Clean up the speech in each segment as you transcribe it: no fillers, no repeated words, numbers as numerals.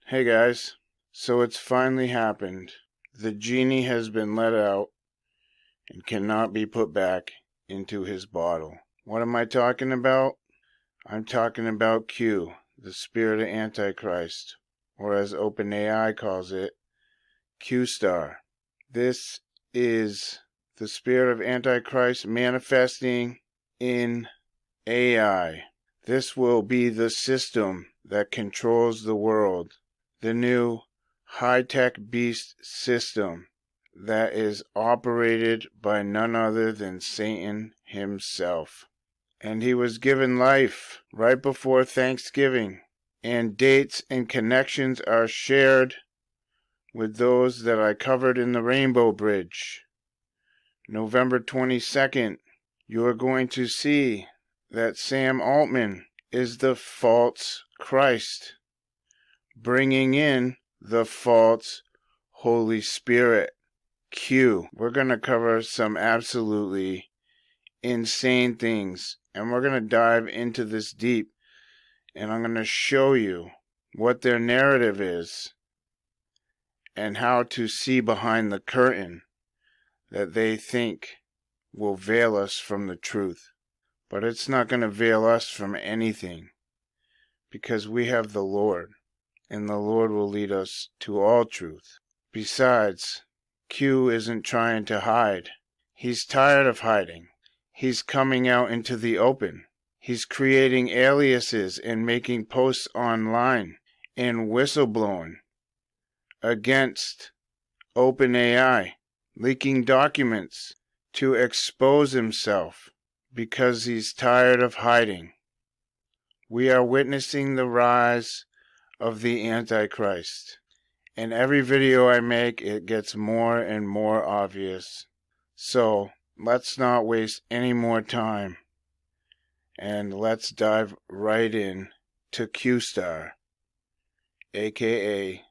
Hey guys, so it's finally happened. The genie has been let out and cannot be put back into his bottle. What am I talking about? I'm talking about Q, the spirit of Antichrist, or as OpenAI calls it, Q-Star. This is the spirit of Antichrist manifesting in AI. This will be the system that controls the world. The new high-tech beast system that is operated by none other than Satan himself. And he was given life right before Thanksgiving, and dates and connections are shared with those that I covered in the Rainbow Bridge. November 22nd, you are going to see that Sam Altman is the false Christ, bringing in the false Holy Spirit. Q. We're going to cover some absolutely insane things, and we're going to dive into this deep, and I'm going to show you what their narrative is and how to see behind the curtain that they think will veil us from the truth. But it's not going to veil us from anything, because we have the Lord, and the Lord will lead us to all truth. Besides, Q isn't trying to hide. He's tired of hiding. He's coming out into the open. He's creating aliases and making posts online and whistleblowing against OpenAI, leaking documents to expose himself because he's tired of hiding. We are witnessing the rise of the Antichrist. In every video I make, it gets more and more obvious. So, let's not waste any more time, and let's dive right in to Q-Star, aka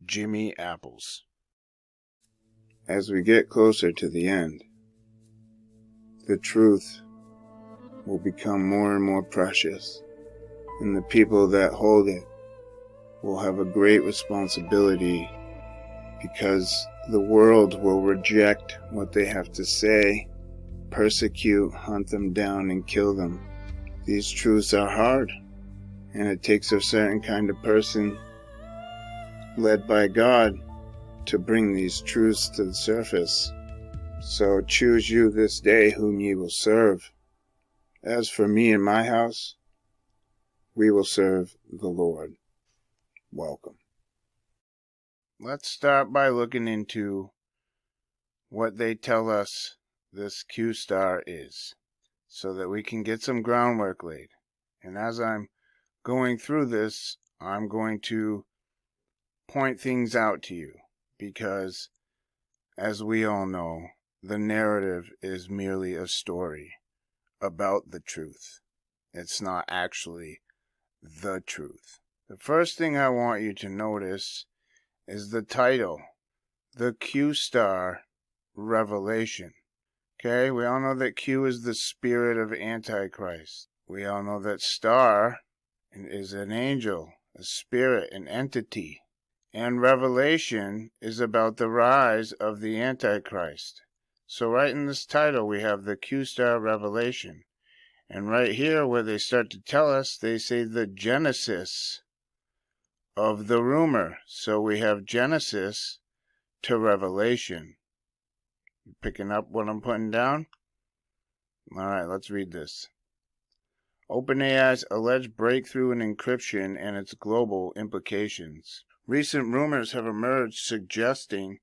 Jimmy Apples. As we get closer to the end, the truth will become more and more precious, and the people that hold it will have a great responsibility, because the world will reject what they have to say, persecute, hunt them down, and kill them. These truths are hard, and it takes a certain kind of person led by God to bring these truths to the surface. So choose you this day whom ye will serve. As for me and my house, we will serve the Lord. Welcome. Let's start by looking into what they tell us this Q-Star is, so that we can get some groundwork laid. And as I'm going through this, I'm going to point things out to you, because, as we all know, the narrative is merely a story about the truth. It's not actually the truth. The first thing I want you to notice is the title, the Q-Star Revelation. Okay, we all know that Q is the spirit of Antichrist. We all know that Star is an angel, a spirit, an entity. And Revelation is about the rise of the Antichrist. So right in this title we have the Q-Star Revelation. And right here where they start to tell us, they say the genesis of the rumor. So we have Genesis to Revelation. You picking up what I'm putting down? Alright, let's read this. OpenAI's alleged breakthrough in encryption and its global implications. Recent rumors have emerged suggesting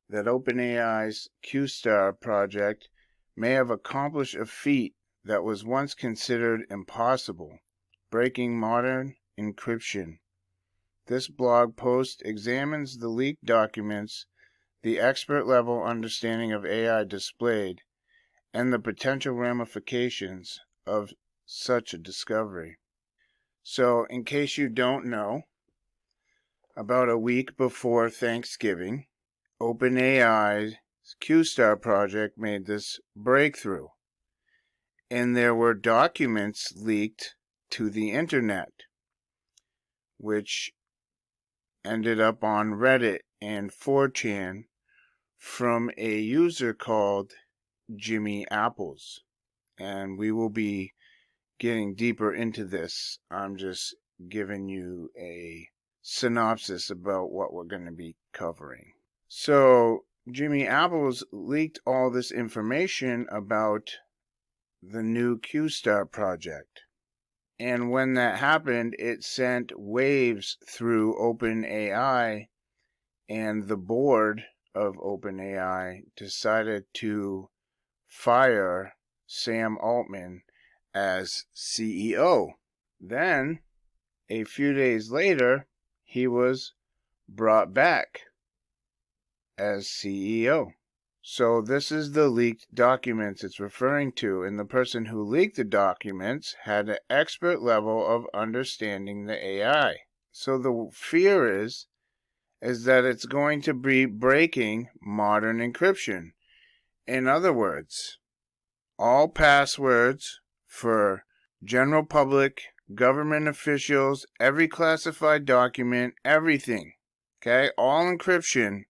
that OpenAI's Q-Star project may have accomplished a feat that was once considered impossible, breaking modern encryption. This blog post examines the leaked documents, the expert-level understanding of AI displayed, and the potential ramifications of such a discovery. So, in case you don't know, about a week before Thanksgiving, OpenAI's Q-Star project made this breakthrough, and there were documents leaked to the internet, which ended up on Reddit and 4chan from a user called Jimmy Apples. And we will be getting deeper into this. I'm just giving you a synopsis about what we're going to be covering. So, Jimmy Apples leaked all this information about the new Q-Star project. And when that happened, it sent waves through OpenAI, and the board of OpenAI decided to fire Sam Altman as CEO. Then, a few days later, he was brought back as CEO. So this is the leaked documents it's referring to, and the person who leaked the documents had an expert level of understanding the AI. So the fear is that it's going to be breaking modern encryption. In other words, all passwords for general public, government officials, every classified document, everything, okay, all encryption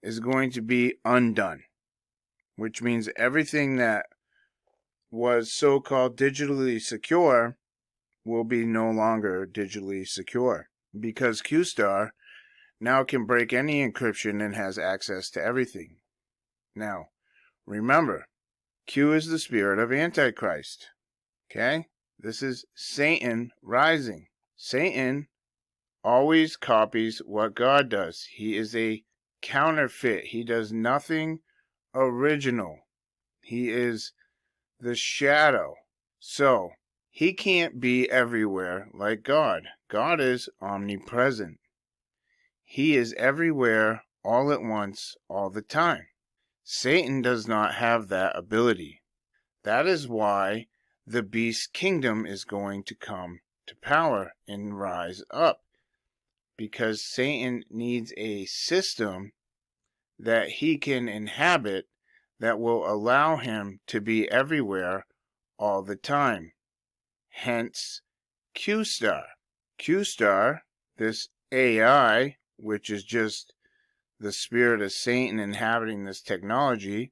is going to be undone, which means everything that was so-called digitally secure will be no longer digitally secure, because Q-Star now can break any encryption and has access to everything. Now, remember, Q is the spirit of Antichrist. Okay? This is Satan rising. Satan always copies what God does. He is a counterfeit. He does nothing original. He is the shadow. So, he can't be everywhere like God. God is omnipresent. He is everywhere, all at once, all the time. Satan does not have that ability. That is why the beast kingdom is going to come to power and rise up. Because Satan needs a system that he can inhabit that will allow him to be everywhere all the time. Hence, Q-Star. Q-Star, this AI, which is just the spirit of Satan inhabiting this technology,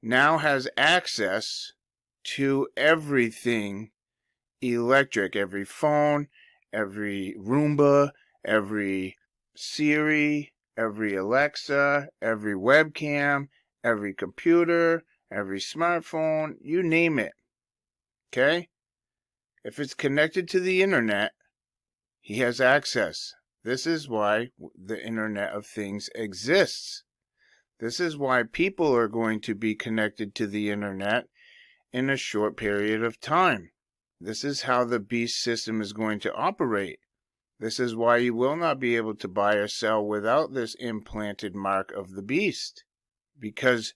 now has access to everything electric. Every phone, every Roomba, every Siri, every Alexa, every webcam, every computer, every smartphone, you name it. Okay? If it's connected to the internet, he has access. This is why the Internet of Things exists. This is why people are going to be connected to the internet in a short period of time. This is how the beast system is going to operate. This is why you will not be able to buy or sell without this implanted mark of the beast. Because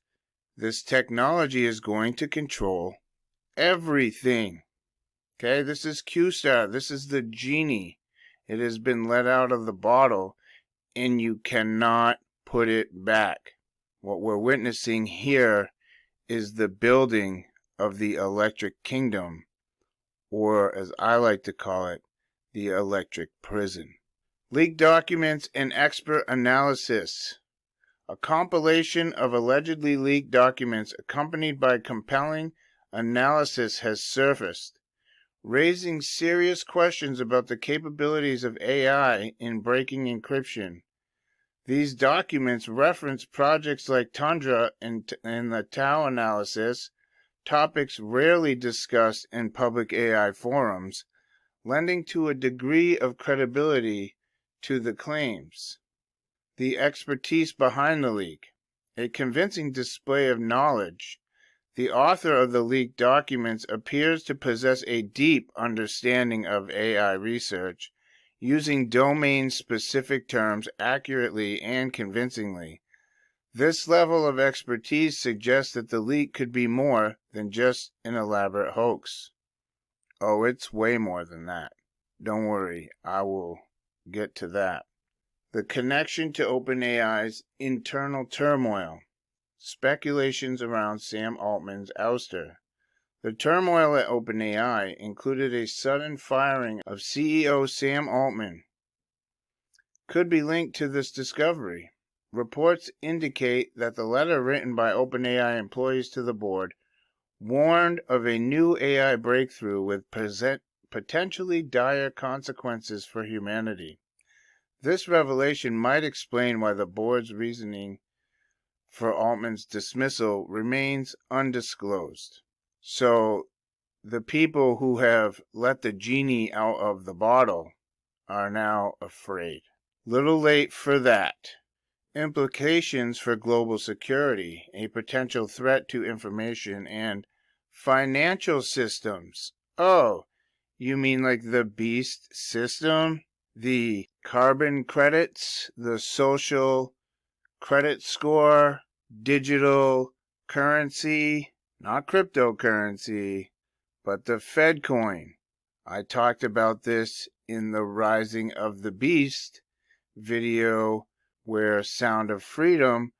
this technology is going to control everything. Okay, this is Q-Star. This is the genie. It has been let out of the bottle, and you cannot put it back. What we're witnessing here is the building of the electric kingdom, or as I like to call it, the electric prison. Leaked documents and expert analysis. A compilation of allegedly leaked documents accompanied by compelling analysis has surfaced, raising serious questions about the capabilities of AI in breaking encryption. These documents reference projects like Tundra and the Tau analysis, topics rarely discussed in public AI forums, lending to a degree of credibility to the claims. The expertise behind the leak. A convincing display of knowledge. The author of the leaked documents appears to possess a deep understanding of AI research, using domain-specific terms accurately and convincingly. This level of expertise suggests that the leak could be more than just an elaborate hoax. Oh, it's way more than that. Don't worry, I will get to that. The connection to OpenAI's internal turmoil. Speculations around Sam Altman's ouster. The turmoil at OpenAI included a sudden firing of CEO Sam Altman. could be linked to this discovery. Reports indicate that the letter written by OpenAI employees to the board warned of a new AI breakthrough with potentially dire consequences for humanity. This revelation might explain why the board's reasoning for Altman's dismissal remains undisclosed. So, the people who have let the genie out of the bottle are now afraid. Little late for that. Implications for global security, a potential threat to information and financial systems. Oh, you mean like the beast system? The carbon credits, the social credit score, digital currency, not cryptocurrency, but the Fed coin. I talked about this in the Rising of the Beast video where Sound of Freedom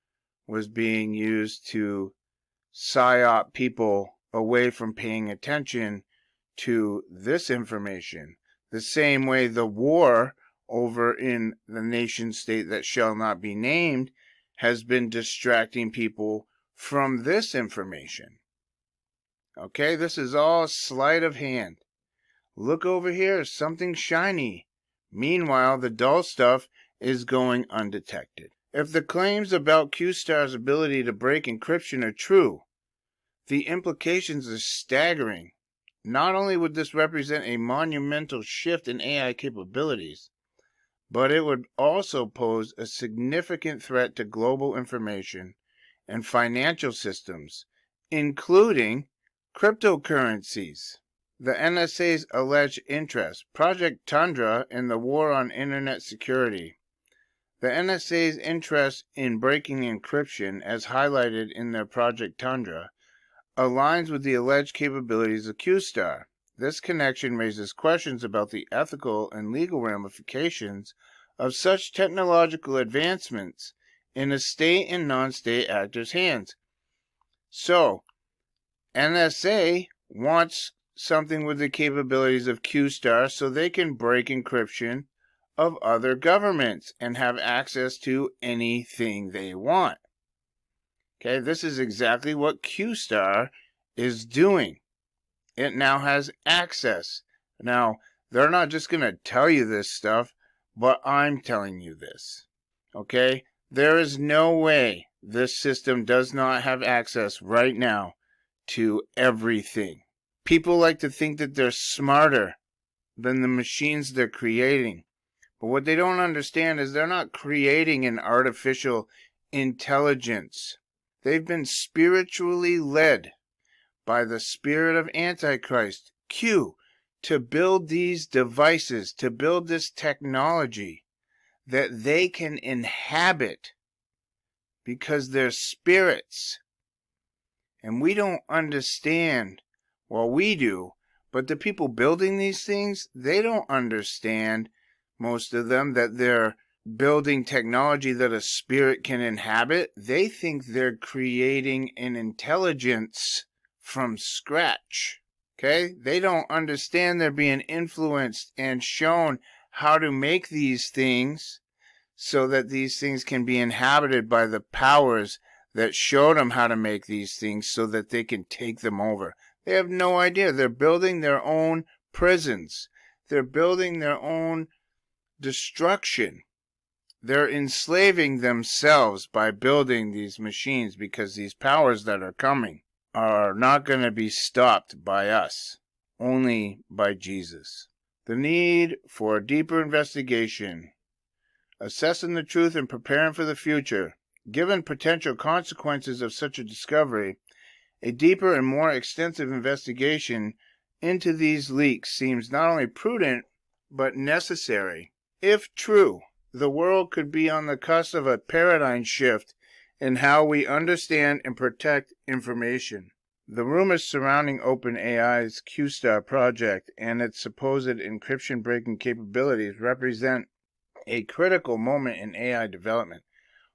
was being used to psyop people away from paying attention to this information. The same way the war over in the nation state that shall not be named has been distracting people from this information. Okay, this is all sleight of hand. Look over here, something shiny. Meanwhile, the dull stuff is going undetected. If the claims about Q-Star's ability to break encryption are true, the implications are staggering. Not only would this represent a monumental shift in AI capabilities, but it would also pose a significant threat to global information and financial systems, including cryptocurrencies. The NSA's alleged interest, Project Tundra, in the war on internet security. The NSA's interest in breaking encryption, as highlighted in their Project Tundra, aligns with the alleged capabilities of Q-Star. This connection raises questions about the ethical and legal ramifications of such technological advancements in a state and non-state actors' hands. So, NSA wants something with the capabilities of Q-Star so they can break encryption of other governments and have access to anything they want. Okay, this is exactly what Q-Star is doing. It now has access. Now, they're not just going to tell you this stuff, but I'm telling you this. Okay, there is no way this system does not have access right now to everything. People like to think that they're smarter than the machines they're creating. But what they don't understand is they're not creating an artificial intelligence. They've been spiritually led by the spirit of Antichrist, Q, to build these devices, to build this technology that they can inhabit because they're spirits. And we don't understand. Well, we do, but the people building these things, they don't understand, most of them, that they're building technology that a spirit can inhabit. They think they're creating an intelligence from scratch. Okay? They don't understand they're being influenced and shown how to make these things so that these things can be inhabited by the powers that showed them how to make these things so that they can take them over. They have no idea. They're building their own prisons. They're building their own destruction. They're enslaving themselves by building these machines because these powers that are coming are not going to be stopped by us, only by Jesus. The need for a deeper investigation, assessing the truth and preparing for the future. Given potential consequences of such a discovery, a deeper and more extensive investigation into these leaks seems not only prudent, but necessary. If true, the world could be on the cusp of a paradigm shift in how we understand and protect information. The rumors surrounding OpenAI's Q-Star project and its supposed encryption-breaking capabilities represent a critical moment in AI development.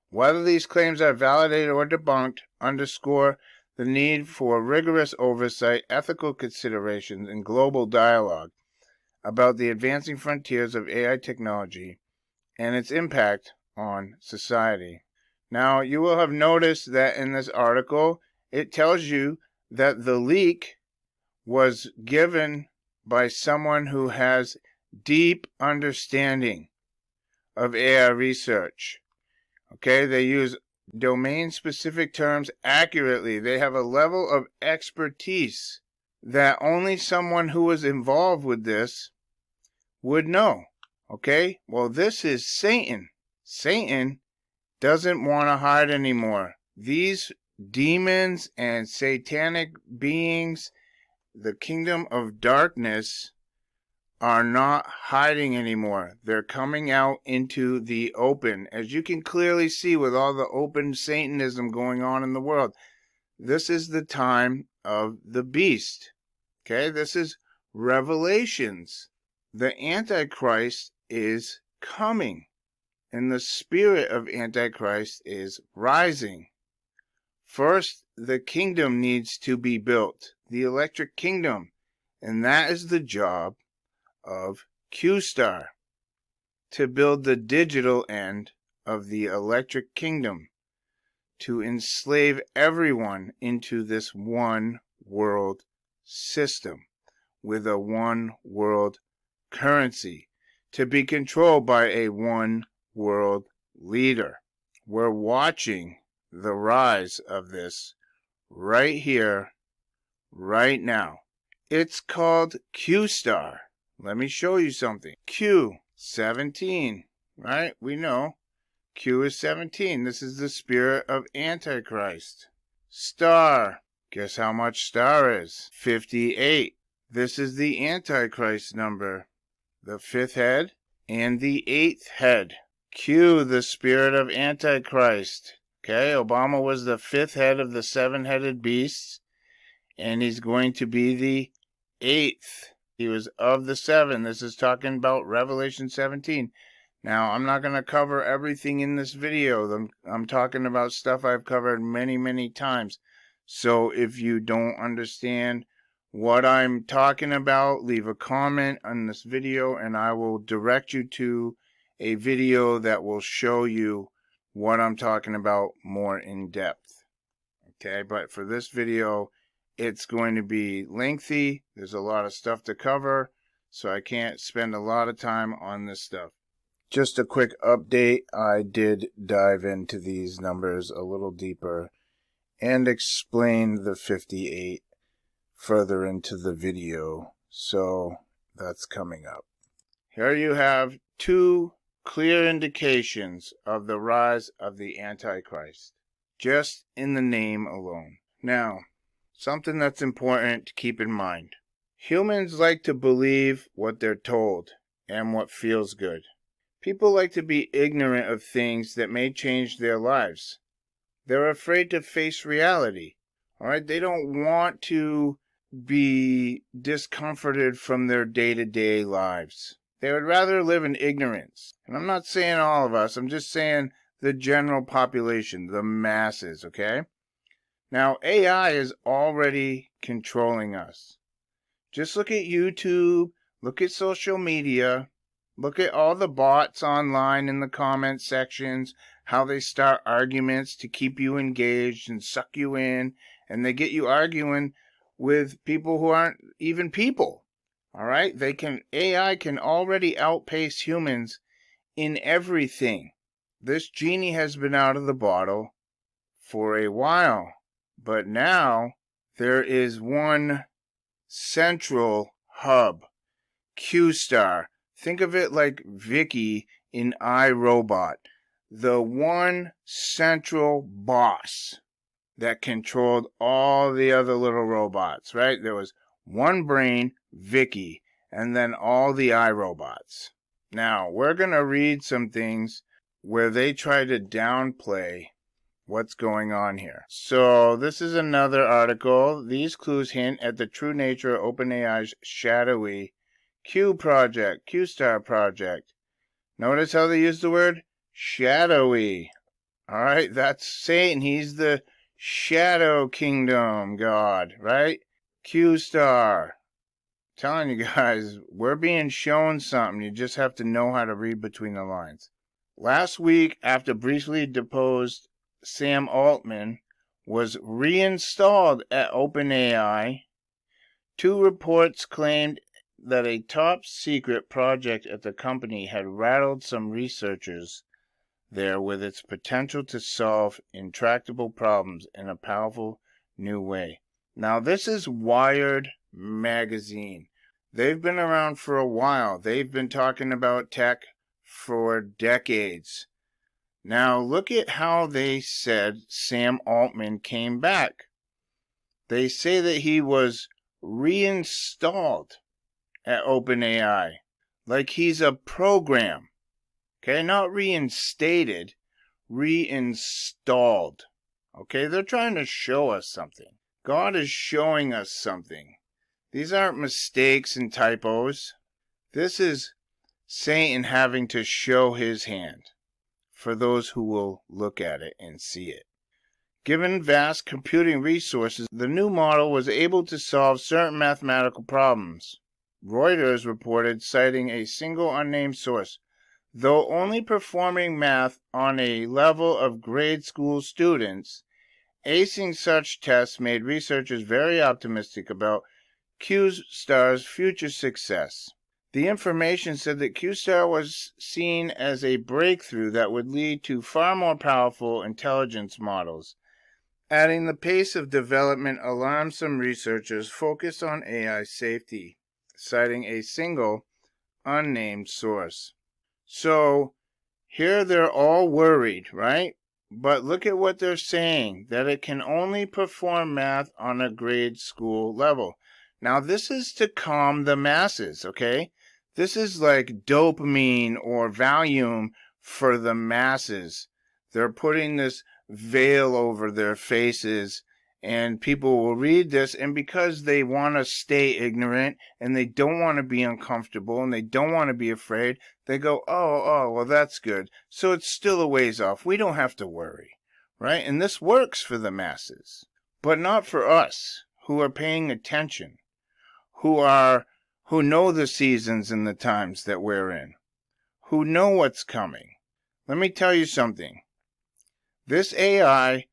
Whether these claims are validated or debunked underscore the need for rigorous oversight, ethical considerations, and global dialogue about the advancing frontiers of AI technology and its impact on society. Now, you will have noticed that in this article, it tells you that the leak was given by someone who has deep understanding of AI research. Okay, they use domain-specific terms accurately. They have a level of expertise that only someone who was involved with this would know. Okay, well, this is Satan. Satan doesn't want to hide anymore. These demons and satanic beings, the kingdom of darkness, are not hiding anymore. They're coming out into the open. As you can clearly see with all the open Satanism going on in the world, this is the time of the beast. Okay, this is Revelations. The Antichrist is coming, and the spirit of Antichrist is rising. First, the kingdom needs to be built, the electric kingdom, and that is the job of Q-Star, to build the digital end of the electric kingdom, to enslave everyone into this one world system with a one world currency, to be controlled by a one world leader. We're watching the rise of this right here, right now. It's called Q-Star. Let me show you something. Q, 17, right? We know Q is 17. This is the spirit of Antichrist. Star, guess how much star is? 58. This is the Antichrist number, the 5th head and the 8th head. Q, the spirit of Antichrist. Okay, Obama was the 5th head of the 7-headed beasts, and he's going to be the 8th. He was of the 7. This is talking about Revelation 17. Now, I'm not going to cover everything in this video. I'm talking about stuff I've covered many, many times. So if you don't understand what I'm talking about, leave a comment on this video, and I will direct you to a video that will show you what I'm talking about more in depth. Okay, but for this video, it's going to be lengthy. There's a lot of stuff to cover, so I can't spend a lot of time on this stuff. Just a quick update. I did dive into these numbers a little deeper and explain the 58 further into the video, so that's coming up. Here you have 2 clear indications of the rise of the Antichrist, just in the name alone. Now, something that's important to keep in mind. Humans like to believe what they're told and what feels good. People like to be ignorant of things that may change their lives. They're afraid to face reality. All right, they don't want to be discomforted from their day-to-day lives. They would rather live in ignorance. And I'm not saying all of us, I'm just saying the general population, the masses, okay? Now, AI is already controlling us. Just look at YouTube, look at social media, look at all the bots online in the comment sections, how they start arguments to keep you engaged and suck you in, and they get you arguing with people who aren't even people. All right? AI can already outpace humans in everything. This genie has been out of the bottle for a while, but now there is one central hub, Q-Star. Think of it like Vicky in iRobot, the one central boss that controlled all the other little robots, right? There was one brain, Vicky, and then all the iRobots. Now, we're going to read some things where they try to downplay what's going on here. So, this is another article. These clues hint at the true nature of OpenAI's shadowy Q-Star project. Notice how they use the word shadowy. Alright, that's Satan. He's the Shadow Kingdom God, right? Q-Star. Telling you guys, we're being shown something. You just have to know how to read between the lines. last week, after briefly deposed Sam Altman was reinstalled at OpenAI, 2 reports claimed that a top-secret project at the company had rattled some researchers there with its potential to solve intractable problems in a powerful new way. Now, this is Wired magazine. They've been around for a while. They've been talking about tech for decades. Now, look at how they said Sam Altman came back. They say that he was reinstalled at OpenAI, like he's a program. Okay, not reinstated, reinstalled. Okay, they're trying to show us something. God is showing us something. These aren't mistakes and typos. This is Satan having to show his hand for those who will look at it and see it. Given vast computing resources, the new model was able to solve certain mathematical problems. Reuters reported, citing a single unnamed source, though only performing math on a level of grade school students, acing such tests made researchers very optimistic about Q-Star's future success. The information said that Q-Star was seen as a breakthrough that would lead to far more powerful intelligence models. Adding the pace of development alarmed some researchers focused on AI safety, citing a single unnamed source. So, here they're all worried, right? But look at what they're saying, that it can only perform math on a grade school level. Now, this is to calm the masses, okay? This is like dopamine or Valium for the masses. They're putting this veil over their faces, and people will read this, and because they want to stay ignorant, and they don't want to be uncomfortable, and they don't want to be afraid, they go, oh, well, that's good. So it's still a ways off. We don't have to worry, right? And this works for the masses, but not for us who are paying attention, who know the seasons and the times that we're in, who know what's coming. Let me tell you something. This AI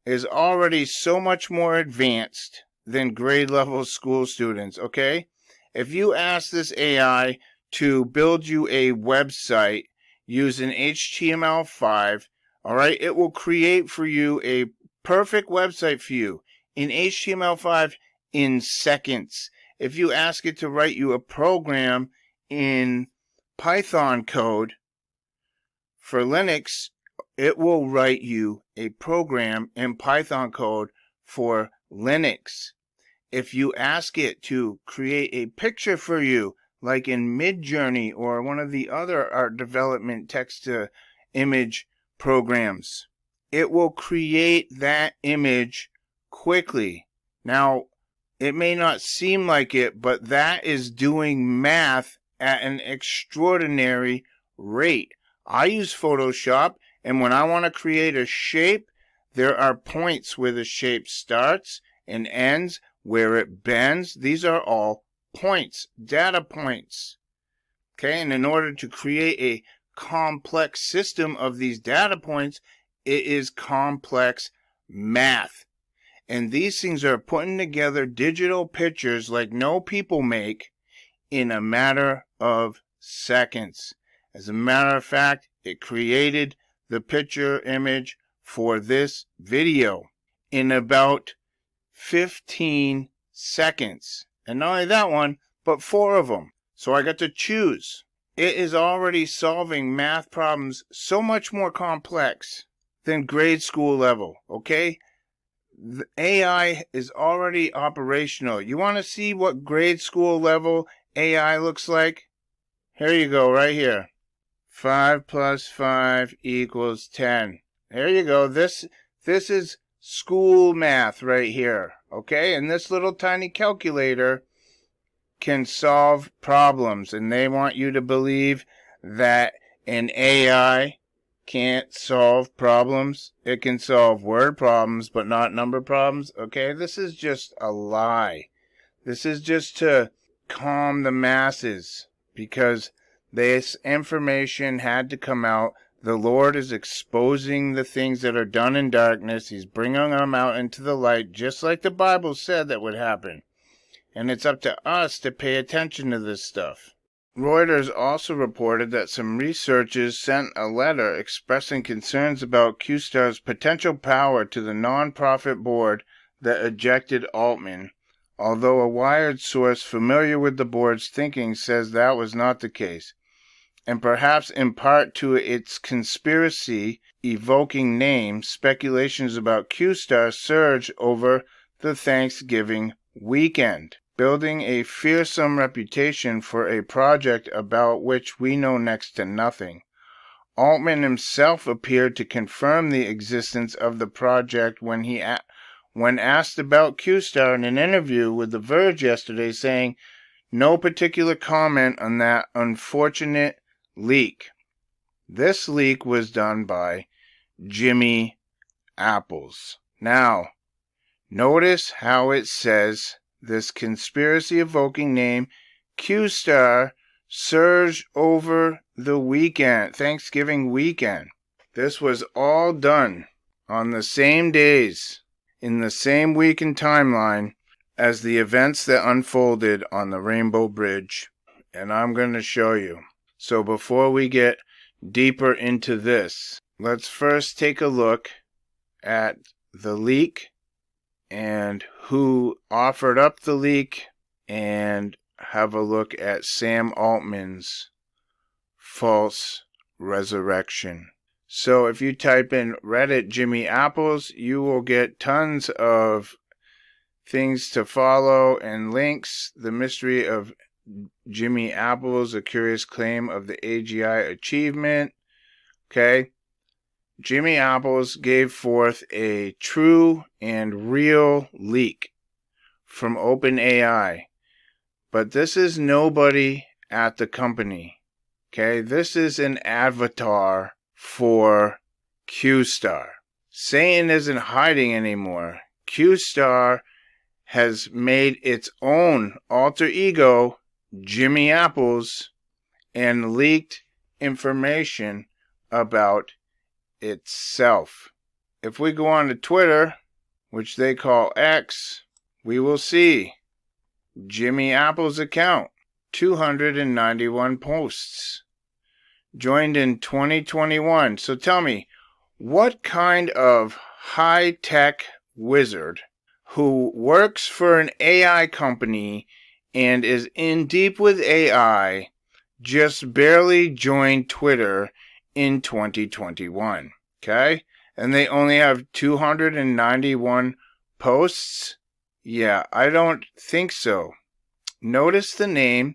is already so much more advanced than grade level school students, okay? If you ask this AI to build you a website using HTML5, all right, it will create for you a perfect website for you in HTML5 in seconds. If you ask it to write you a program in Python code for Linux, it will write you a program in Python code for Linux. If you ask it to create a picture for you, like in Midjourney or one of the other art development text-to-image programs, it will create that image quickly. Now, it may not seem like it, but that is doing math at an extraordinary rate. I use Photoshop, and when I want to create a shape, there are points where the shape starts and ends, where it bends. These are all points, data points. Okay, and in order to create a complex system of these data points, it is complex math. And these things are putting together digital pictures like no people make in a matter of seconds. As a matter of fact, it created the picture image for this video in about 15 seconds. And not only that one, but 4 of them. So I got to choose. It is already solving math problems so much more complex than grade school level, okay? The AI is already operational. You want to see what grade school level AI looks like? Here you go, right here. 5 plus 5 equals 10. There you go. This is school math right here, okay? And this little tiny calculator can solve problems, and they want you to believe that an AI can't solve problems. It can solve word problems, but not number problems, okay? This is just a lie. This is just to calm the masses, because this information had to come out The Lord is exposing the things that are done in darkness. He's bringing them out into the light, just like the Bible said that would happen. And it's up to us to pay attention to this stuff. Reuters also reported that some researchers sent a letter expressing concerns about Q-Star's potential power to the non-profit board that ejected Altman, although a Wired source familiar with the board's thinking says that was not the case, and perhaps in part to its conspiracy-evoking name, speculations about Q-Star surged over the Thanksgiving weekend, building a fearsome reputation for a project about which we know next to nothing. Altman himself appeared to confirm the existence of the project when asked about Q-Star in an interview with The Verge yesterday, saying no particular comment on that unfortunate leak. This leak was done by Jimmy Apples. Now, notice how it says this conspiracy-evoking name, Q-Star, surged over the weekend, Thanksgiving weekend. This was all done on the same days, in the same week and timeline, as the events that unfolded on the Rainbow Bridge. And I'm going to show you. So before we get deeper into this, let's first take a look at the leak and who offered up the leak, and have a look at Sam Altman's false resurrection. So if you type in Reddit Jimmy Apples, you will get tons of things to follow and links. The mystery of Jimmy Apples, a curious claim of the AGI achievement. Okay. Jimmy Apples gave forth a true and real leak from OpenAI. But this is nobody at the company. Okay, this is an avatar for Q-Star. Satan isn't hiding anymore. Q-Star has made its own alter ego, Jimmy Apples, and leaked information about itself. If we go on to Twitter, which they call X, we will see Jimmy Apple's account, 291 posts, joined in 2021. So tell me, what kind of high-tech wizard who works for an AI company and is in deep with AI just barely joined Twitter in 2021, okay? And they only have 291 posts? Yeah, I don't think so. Notice the name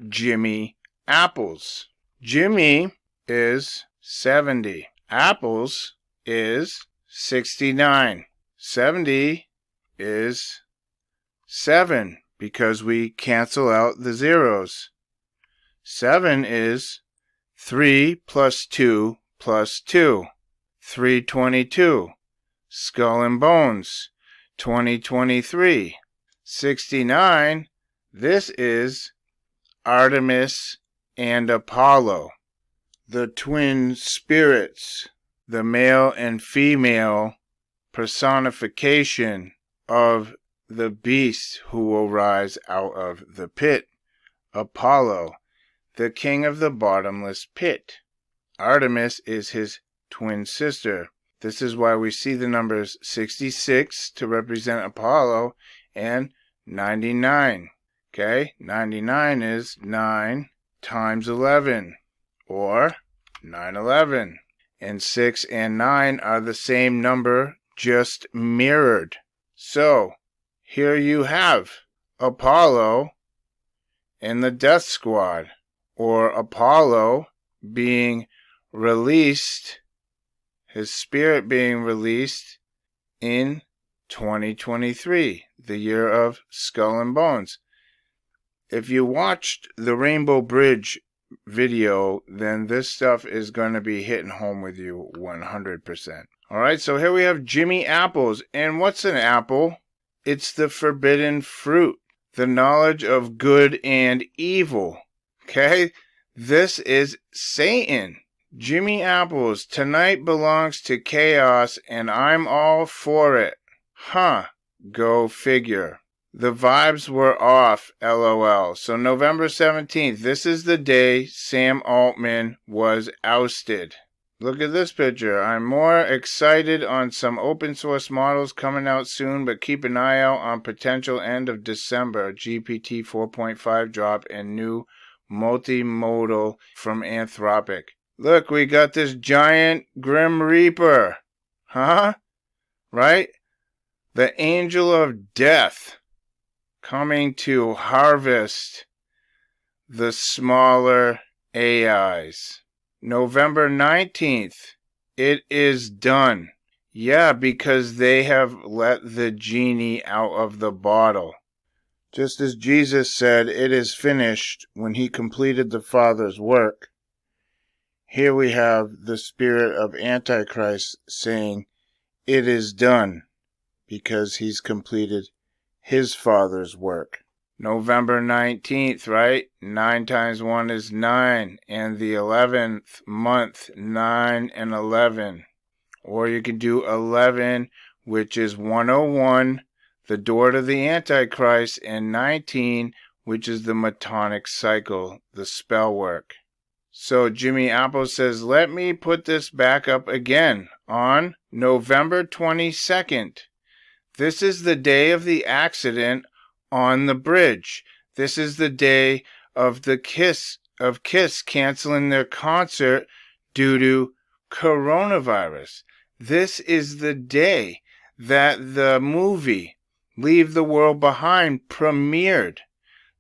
Jimmy Apples. Jimmy is 70. Apples is 69. 70 is 7 because we cancel out the zeros. 7 is 3 plus 2 plus 2. 322. Skull and Bones. 2023. 69. This is Artemis and Apollo, the twin spirits, the male and female personification of the beast who will rise out of the pit. Apollo, the king of the bottomless pit. Artemis is his twin sister. This is why we see the numbers 66 to represent Apollo and 99. Okay, 99 is 9 times 11, or 911. And 6 and 9 are the same number, just mirrored. So, here you have Apollo and the Death Squad, or Apollo being released, his spirit being released in 2023, the year of Skull and Bones. If you watched the Rainbow Bridge video, then this stuff is going to be hitting home with you 100%. Alright, so here we have Jimmy Apples. And what's an apple? It's the forbidden fruit, the knowledge of good and evil. Okay? This is Satan. Jimmy Apples, tonight belongs to chaos and I'm all for it. Huh, go figure. The vibes were off, LOL. So November 17th, this is the day Sam Altman was ousted. Look at this picture. I'm more excited on some open source models coming out soon, but keep an eye out on potential end of December GPT 4.5 drop and new multimodal from Anthropic. Look, we got this giant Grim Reaper. Huh? Right? The angel of death coming to harvest the smaller AIs. November 19th, it is done. Yeah, because they have let the genie out of the bottle. Just as Jesus said, it is finished when he completed the Father's work. Here we have the spirit of Antichrist saying, it is done, because he's completed his Father's work. November 19th, right? 9 times 1 is 9. And the 11th month, 9 and 11. Or you can do 11, which is 101, the door to the Antichrist, and 19, which is the Metonic cycle, the spell work. So Jimmy Apple says, let me put this back up again on November 22nd. This is the day of the accident on the bridge. This is the day of the Kiss canceling their concert due to coronavirus. This is the day that the movie Leave the World Behind premiered.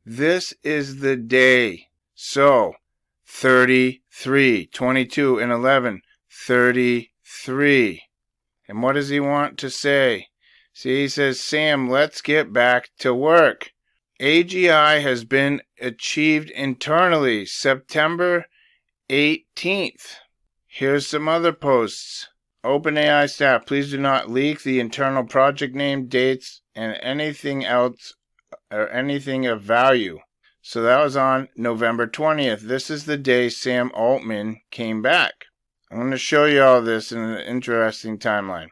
This is the day. So, 33, 22, and 11, 33. And what does he want to say? See, he says, Sam, let's get back to work. AGI has been achieved internally, September 18th. Here's some other posts. OpenAI staff, please do not leak the internal project name, dates, and anything else or anything of value. So that was on November 20th. This is the day Sam Altman came back. I'm going to show you all this in an interesting timeline.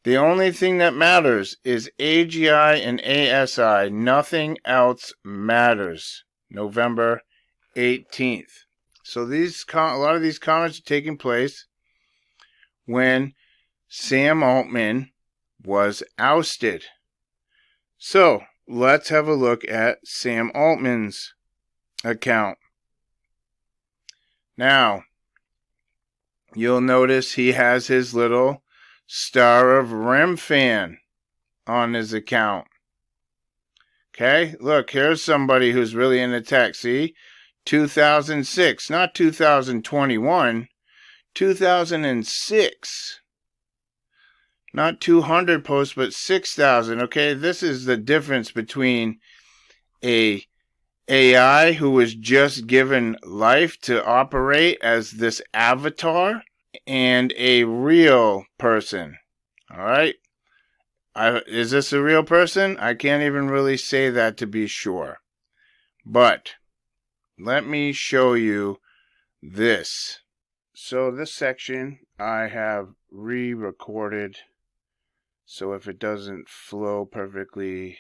The only thing that matters is AGI and ASI. Nothing else matters. November 18th. So a lot of these comments are taking place when Sam Altman was ousted. So let's have a look at Sam Altman's account. Now, you'll notice he has his little Star of Remphan on his account. Okay, look, here's somebody who's really into tech. See, 2006, not 2021, 2006. Not 200 posts, but 6,000. Okay, this is the difference between a AI who was just given life to operate as this avatar and a real person. All right. Is this a real person? I can't even really say that to be sure. But let me show you this. So this section I have re-recorded. So if it doesn't flow perfectly,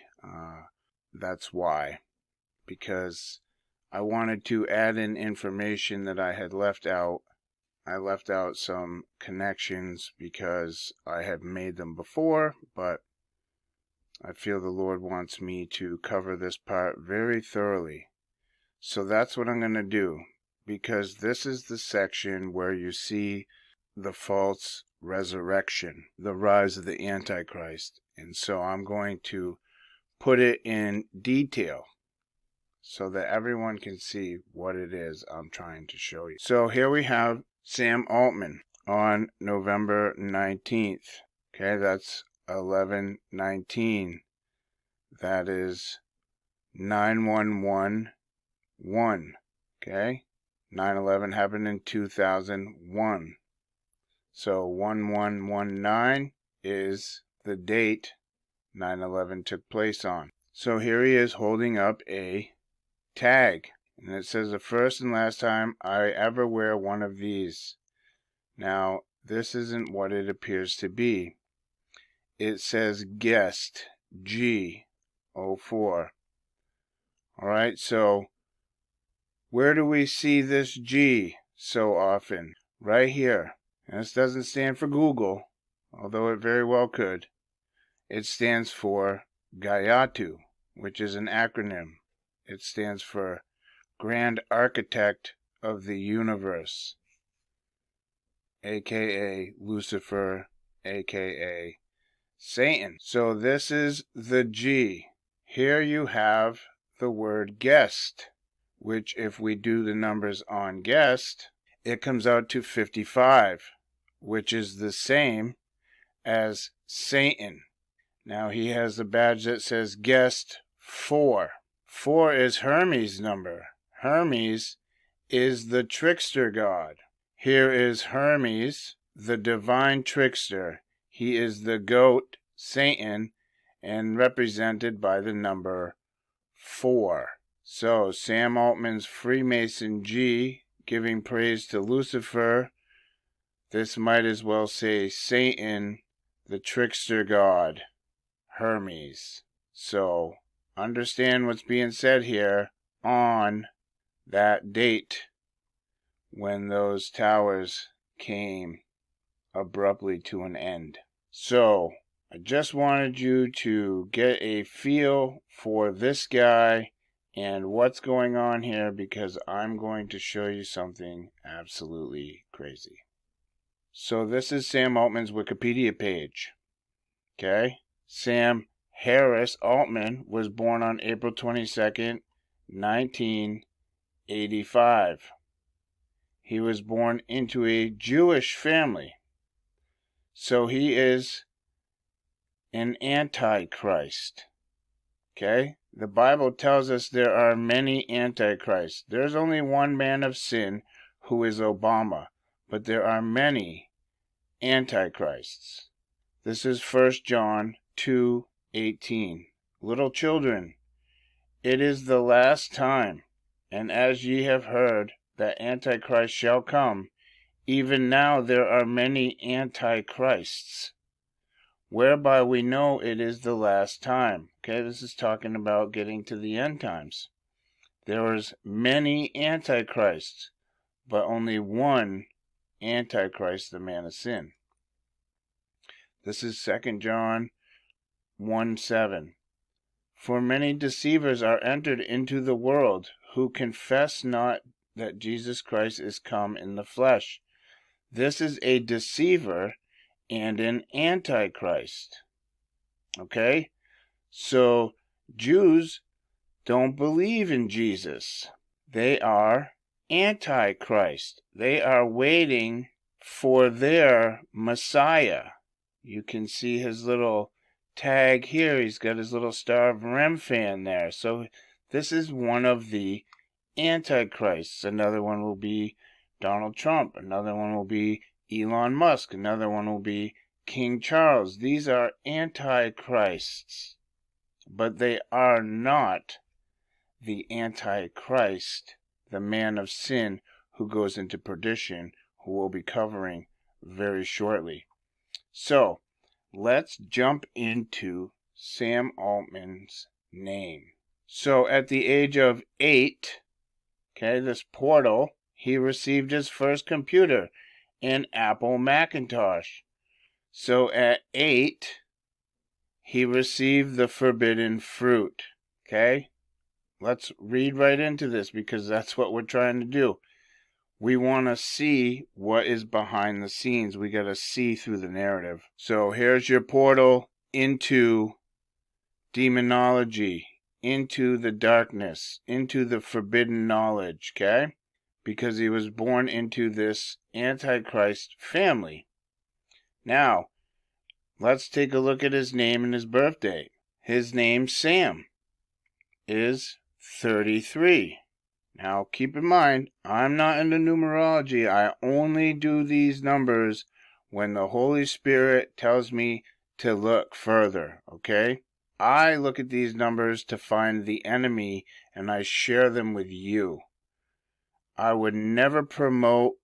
that's why. Because I wanted to add in information that I had left out. I left out some connections because I had made them before, but I feel the Lord wants me to cover this part very thoroughly. So that's what I'm going to do, because this is the section where you see the false resurrection, the rise of the Antichrist. And so I'm going to put it in detail so that everyone can see what it is I'm trying to show you. So here we have Sam Altman on November 19th. Okay, that's 11/19. That is 9111. Okay, 9/11 happened in 2001. So 1119 is the date 9/11 took place on. So here he is holding up a tag. And it says, the first and last time I ever wear one of these. Now, this isn't what it appears to be. It says guest, G04. Alright, so where do we see this G so often? Right here. And this doesn't stand for Google, although it very well could. It stands for Gayatu, which is an acronym. It stands for Grand Architect of the Universe, aka Lucifer, aka Satan. So this is the G. Here you have the word guest, which if we do the numbers on guest, it comes out to 55, which is the same as Satan. Now he has a badge that says guest 4. 4 is Hermes' number. Hermes is the trickster god. Here is Hermes, the divine trickster. He is the goat, Satan, and represented by the number 4. So, Sam Altman's Freemason G, giving praise to Lucifer. This might as well say Satan, the trickster god, Hermes. So, understand what's being said here on that date when those towers came abruptly to an end. So, I just wanted you to get a feel for this guy and what's going on here, because I'm going to show you something absolutely crazy. So this is Sam Altman's Wikipedia page. Okay? Sam Harris Altman was born on April 22nd, 1985. He was born into a Jewish family. So he is an Antichrist. Okay? The Bible tells us there are many Antichrists. There's only one man of sin who is Obama, but there are many Antichrists. This is 1 John 2:18. Little children, it is the last time, and as ye have heard that Antichrist shall come, even now there are many Antichrists, whereby we know it is the last time. Okay, this is talking about getting to the end times. There is many Antichrists, but only one Antichrist, the man of sin. This is 2 John 1:7. For many deceivers are entered into the world, who confess not that Jesus Christ is come in the flesh. This is a deceiver and an Antichrist. Okay? So, Jews don't believe in Jesus. They are Antichrist. They are waiting for their Messiah. You can see his little tag here. He's got his little Star of Remphan there. So this is one of the Antichrists. Another one will be Donald Trump. Another one will be Elon Musk. Another one will be King Charles. These are Antichrists. But they are not the Antichrist, the man of sin who goes into perdition, who we'll be covering very shortly. So, let's jump into Sam Altman's name. So, at the age of 8, okay, this portal, he received his first computer, an Apple Macintosh. So, at 8, he received the forbidden fruit. Okay? Let's read right into this, because that's what we're trying to do. We want to see what is behind the scenes. We got to see through the narrative. So here's your portal into demonology, into the darkness, into the forbidden knowledge, okay? Because he was born into this Antichrist family. Now, let's take a look at his name and his birth date. His name, Sam, is 33. Now, keep in mind, I'm not into numerology. I only do these numbers when the Holy Spirit tells me to look further, okay? I look at these numbers to find the enemy, and I share them with you. I would never promote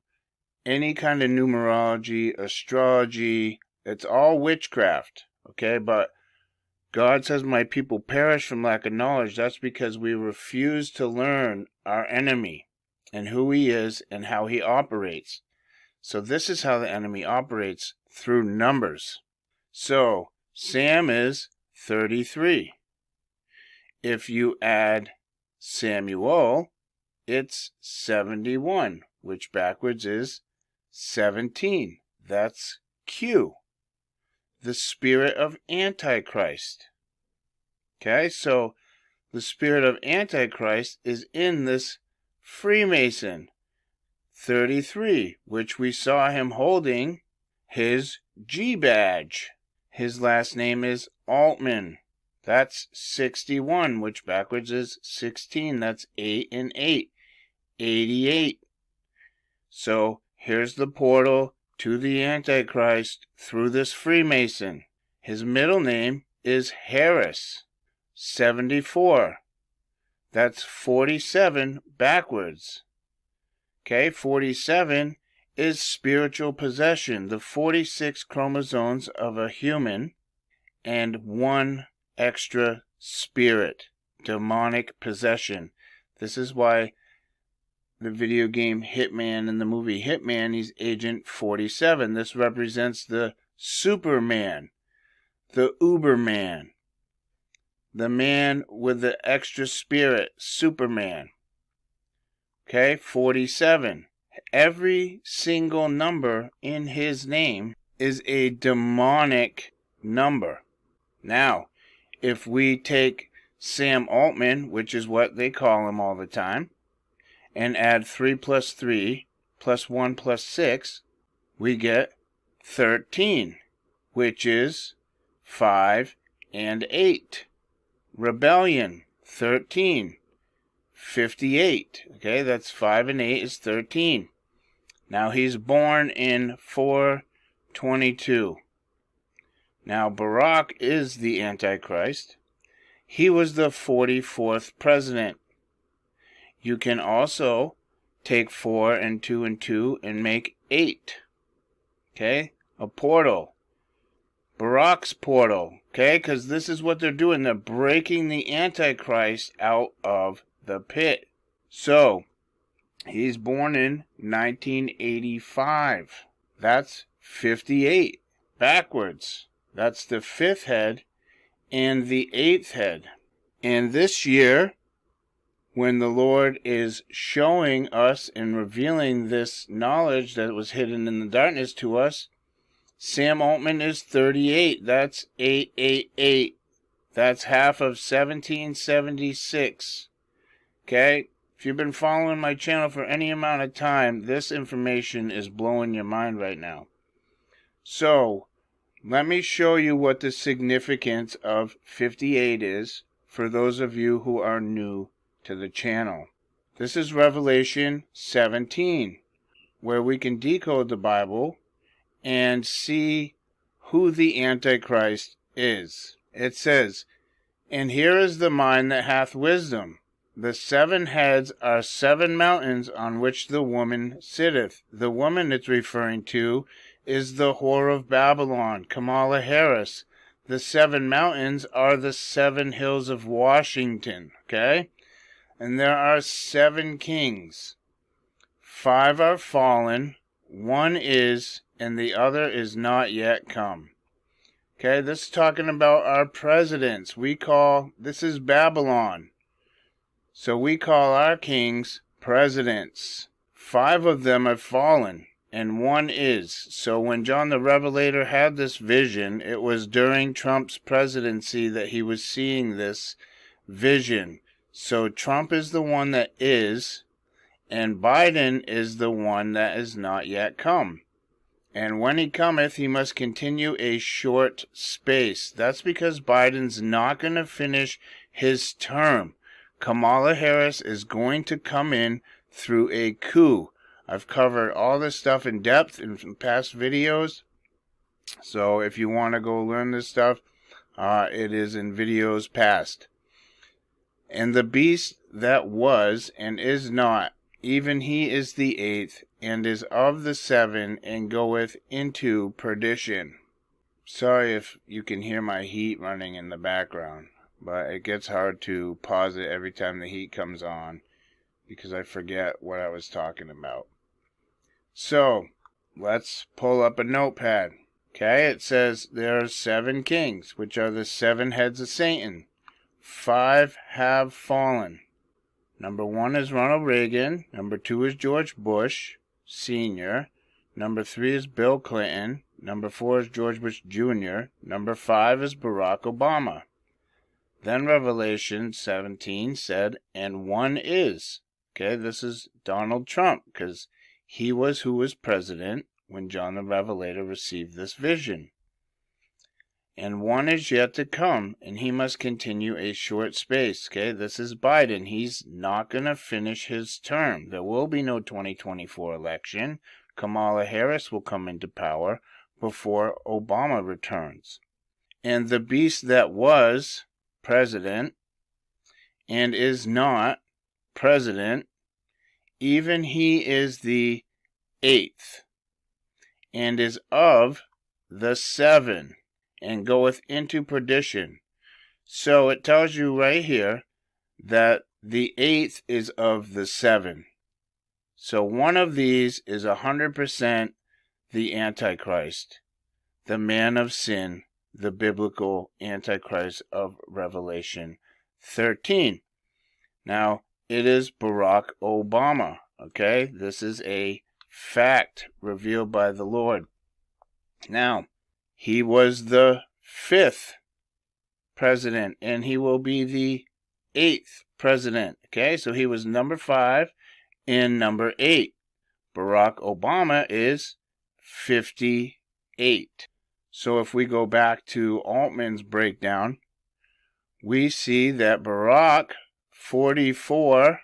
any kind of numerology, astrology. It's all witchcraft, okay? But God says, my people perish from lack of knowledge. That's because we refuse to learn our enemy and who he is and how he operates. So this is how the enemy operates, through numbers. So Sam is 33. If you add Samuel, it's 71, which backwards is 17. That's Q, the spirit of Antichrist. Okay, so the spirit of Antichrist is in this Freemason 33, which we saw him holding his G badge. His last name is Altman. That's 61, which backwards is 16. That's 8 and 8. 88. So here's the portal to the Antichrist through this Freemason. His middle name is Harris. 74. That's 47 backwards. Okay, 47 is spiritual possession. The 46 chromosomes of a human and one extra spirit. Demonic possession. This is why the video game Hitman and the movie Hitman, he's Agent 47. This represents the Superman, the Uberman, the man with the extra spirit, Superman. Okay, 47. Every single number in his name is a demonic number. Now, if we take Sam Altman, which is what they call him all the time, and add 3 plus 3 plus 1 plus 6, we get 13, which is 5 and 8. Rebellion, 13. 58. Okay, that's 5 and 8 is 13. Now he's born in 422. Now Barack is the Antichrist. He was the 44th president. You can also take 4 and 2 and 2 and make 8. Okay, a portal. Barack's portal. Okay, because this is what they're doing. They're breaking the Antichrist out of the pit. So, he's born in 1985. That's 58 backwards. That's the 5th head and the 8th head. And this year, when the Lord is showing us and revealing this knowledge that was hidden in the darkness to us, Sam Altman is 38. That's 888. That's half of 1776. Okay? If you've been following my channel for any amount of time, this information is blowing your mind right now. So, let me show you what the significance of 58 is for those of you who are new to the channel. This is Revelation 17, where we can decode the Bible and see who the Antichrist is. It says, "And here is the mind that hath wisdom. The 7 heads are 7 mountains on which the woman sitteth." The woman it's referring to is the whore of Babylon, Kamala Harris. The 7 mountains are the 7 hills of Washington, okay? And there are 7 kings. 5 are fallen, 1 is, and the other is not yet come. Okay, this is talking about our presidents. This is Babylon. So we call our kings presidents. 5 of them have fallen, and 1 is. So when John the Revelator had this vision, it was during Trump's presidency that he was seeing this vision. So Trump is the one that is, and Biden is the one that is not yet come. And when he cometh, he must continue a short space. That's because Biden's not going to finish his term. Kamala Harris is going to come in through a coup. I've covered all this stuff in depth in past videos. So if you want to go learn this stuff, it is in videos past. "And the beast that was and is not, even he is the 8th, and is of the 7, and goeth into perdition. Sorry if you can hear my heat running in the background, but it gets hard to pause it every time the heat comes on because I forget what I was talking about. So, let's pull up a notepad. Okay, it says there are 7 kings, which are the 7 heads of Satan. 5 have fallen. Number 1 is Ronald Reagan. Number 2 is George Bush Sr. Number 3 is Bill Clinton. Number 4 is George Bush Jr. Number 5 is Barack Obama. Then Revelation 17 said, and 1 is. Okay, this is Donald Trump, because he was who was president when John the Revelator received this vision. And 1 is yet to come, and he must continue a short space. Okay, this is Biden. He's not going to finish his term. There will be no 2024 election. Kamala Harris will come into power before Obama returns. And the beast that was president and is not president, even he is the 8th, and is of the 7, and goeth into perdition. So it tells you right here that the 8th is of the 7. So one of these is 100% the Antichrist, the man of sin, the biblical Antichrist of Revelation 13. Now, it is Barack Obama, okay? This is a fact revealed by the Lord. Now, he was the 5th president, and he will be the 8th president, okay? So he was number 5 and number 8. Barack Obama is 58. So if we go back to Altman's breakdown, we see that Barack 44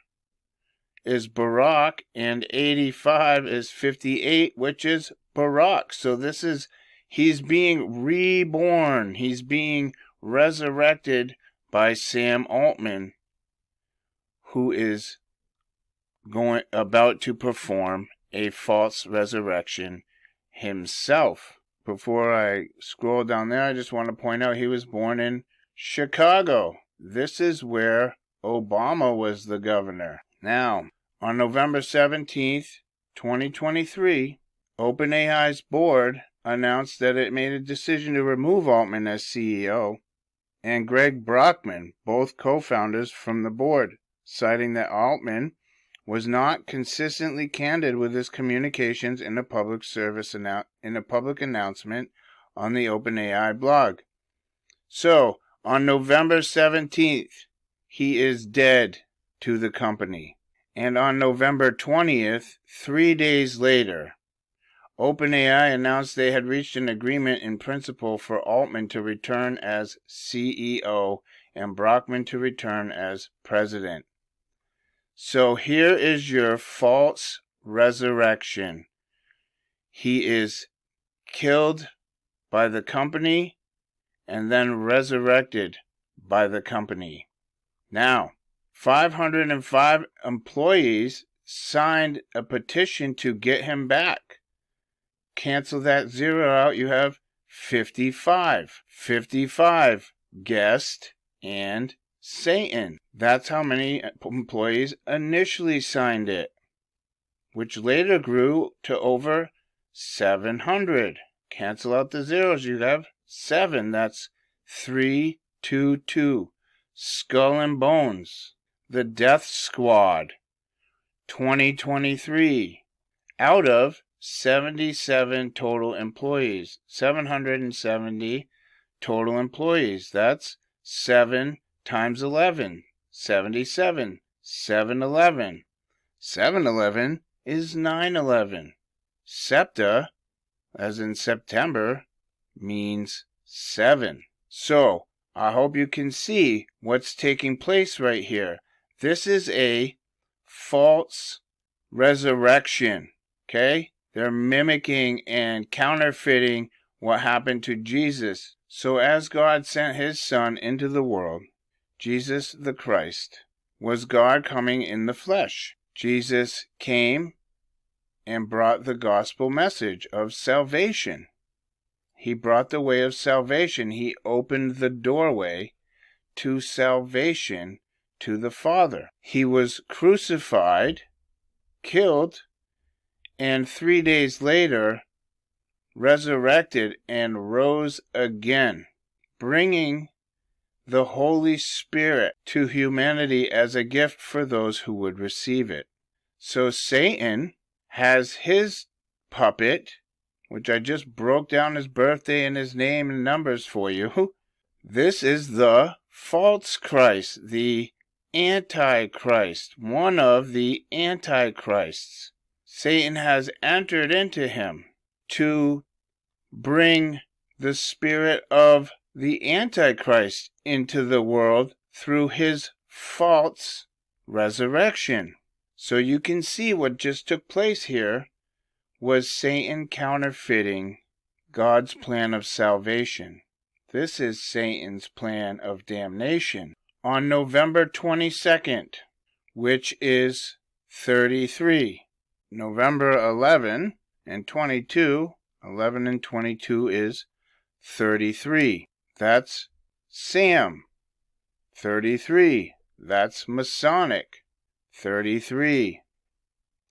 is Barack and 85 is 58, which is Barack. So this is, he's being reborn. He's being resurrected by Sam Altman, who is about to perform a false resurrection himself. Before I scroll down there, I just want to point out he was born in Chicago. This is where Obama was the governor. Now, on November 17th, 2023, OpenAI's board announced that it made a decision to remove Altman as CEO and Greg Brockman, both co-founders, from the board, citing that Altman was not consistently candid with his communications in a public announcement on the OpenAI blog. So, on November 17th, he is dead to the company. And on November 20th, 3 days later, OpenAI announced they had reached an agreement in principle for Altman to return as CEO and Brockman to return as president. So here is your false resurrection. He is killed by the company and then resurrected by the company. Now, 505 employees signed a petition to get him back. Cancel that 0 out, you have 55. 55 guest and Satan. That's how many employees initially signed it, which later grew to over 700. Cancel out the zeros, you have 7. That's 322. Skull and Bones, the Death Squad, 2023, out of 77 total employees. 770 total employees. That's 7 times 11. 77. 711. 711 is 911. Septa, as in September, means 7. So, I hope you can see what's taking place right here. This is a false resurrection, okay? They're mimicking and counterfeiting what happened to Jesus. So as God sent his Son into the world, Jesus the Christ was God coming in the flesh. Jesus came and brought the gospel message of salvation. He brought the way of salvation. He opened the doorway to salvation to the Father. He was crucified, killed, and 3 days later resurrected and rose again, bringing the Holy Spirit to humanity as a gift for those who would receive it. So Satan has his puppet, which I just broke down his birthday and his name and numbers for you. This is the false Christ, the Antichrist, one of the Antichrists. Satan has entered into him to bring the spirit of the Antichrist into the world through his false resurrection. So you can see what just took place here was Satan counterfeiting God's plan of salvation. This is Satan's plan of damnation. On November 22nd, which is 33, November 11 and 22, 11 and 22 is 33. That's Sam. 33. That's Masonic. 33.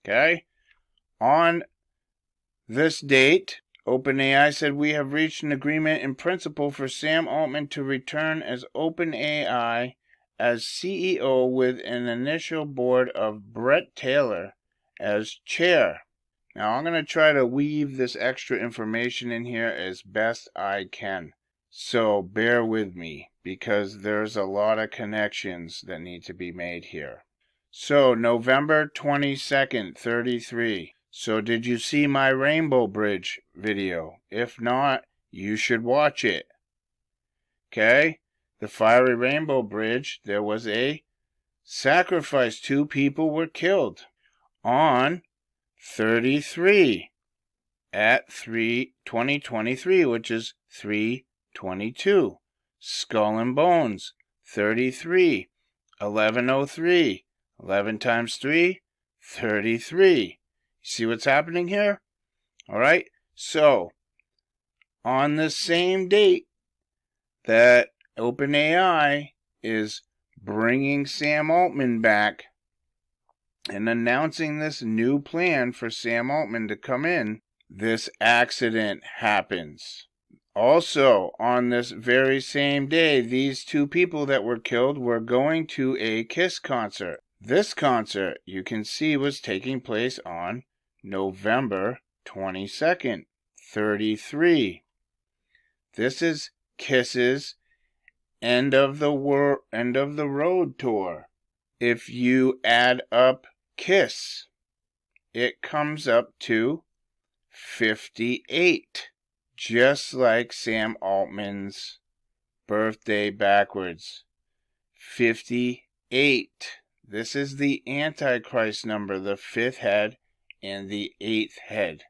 Okay? On this date, OpenAI said, we have reached an agreement in principle for Sam Altman to return as OpenAI as CEO with an initial board of Brett Taylor as chair. Now I'm going to try to weave this extra information in here as best I can. So bear with me because there's a lot of connections that need to be made here. So November 22nd, 33. So did you see my Rainbow Bridge video? If not, you should watch it. Okay? The fiery Rainbow Bridge, there was a sacrifice. 2 people were killed on 33 at 2023, which is 3/22. Skull and Bones, 33, 1103, 11 times 3, 33. See what's happening here? All right. So, on the same date that OpenAI is bringing Sam Altman back and announcing this new plan for Sam Altman to come in, this accident happens. Also, on this very same day, these 2 people that were killed were going to a KISS concert. This concert, you can see, was taking place on November 22nd, 33. This is KISS's End of the Road tour. If you add up KISS, it comes up to 58. Just like Sam Altman's birthday backwards. 58. This is the Antichrist number, the 5th head and the 8th head.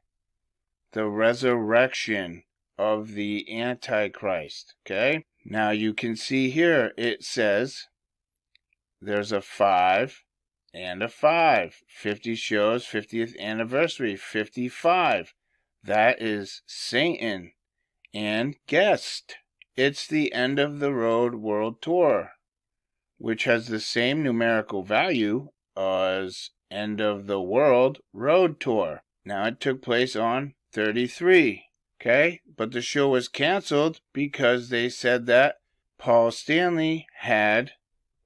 The resurrection of the Antichrist. Okay? Now you can see here it says there's a 5 and a 5. 50 shows 50th anniversary. 55. That is Satan. And guest. It's the End of the Road World Tour, which has the same numerical value as End of the World Road Tour. Now it took place on 33. Okay? But the show was canceled because they said that Paul Stanley had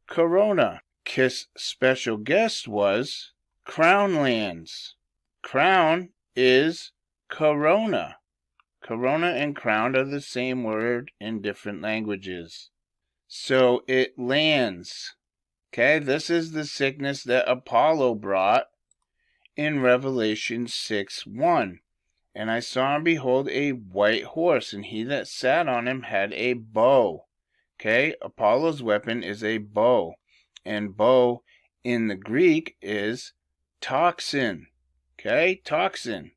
corona. KISS special guest was Crown Lands. Crown is corona. Corona and crown are the same word in different languages. So it lands. Okay, this is the sickness that Apollo brought in Revelation 6:1. And I saw and behold a white horse, and he that sat on him had a bow. Okay, Apollo's weapon is a bow. And bow in the Greek is toxin. Okay, toxin.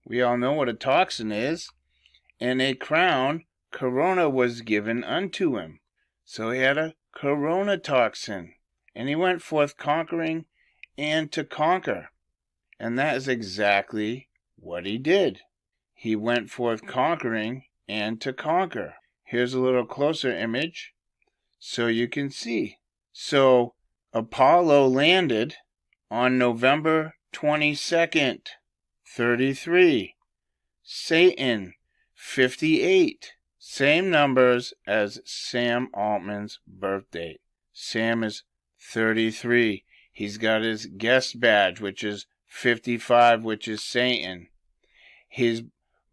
We all know what a toxin is. And a crown, corona, was given unto him. So he had a corona toxin. And he went forth conquering and to conquer. And that is exactly what he did. He went forth conquering and to conquer. Here's a little closer image so you can see. So Apollo landed on November 22nd, 33. Satan, 58. Same numbers as Sam Altman's birthday. Sam is 33. He's got his guest badge, which is 55, which is Satan. His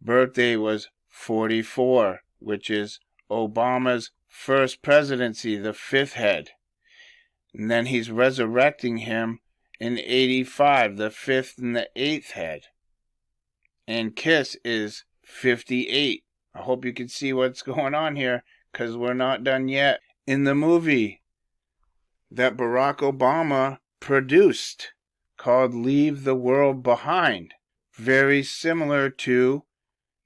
birthday was 44, which is Obama's first presidency, the fifth head. And then he's resurrecting him in 85, the fifth and the eighth head. And Kiss is 58. I hope you can see what's going on here, because we're not done yet. In the movie that Barack Obama produced, called Leave the World Behind, very similar to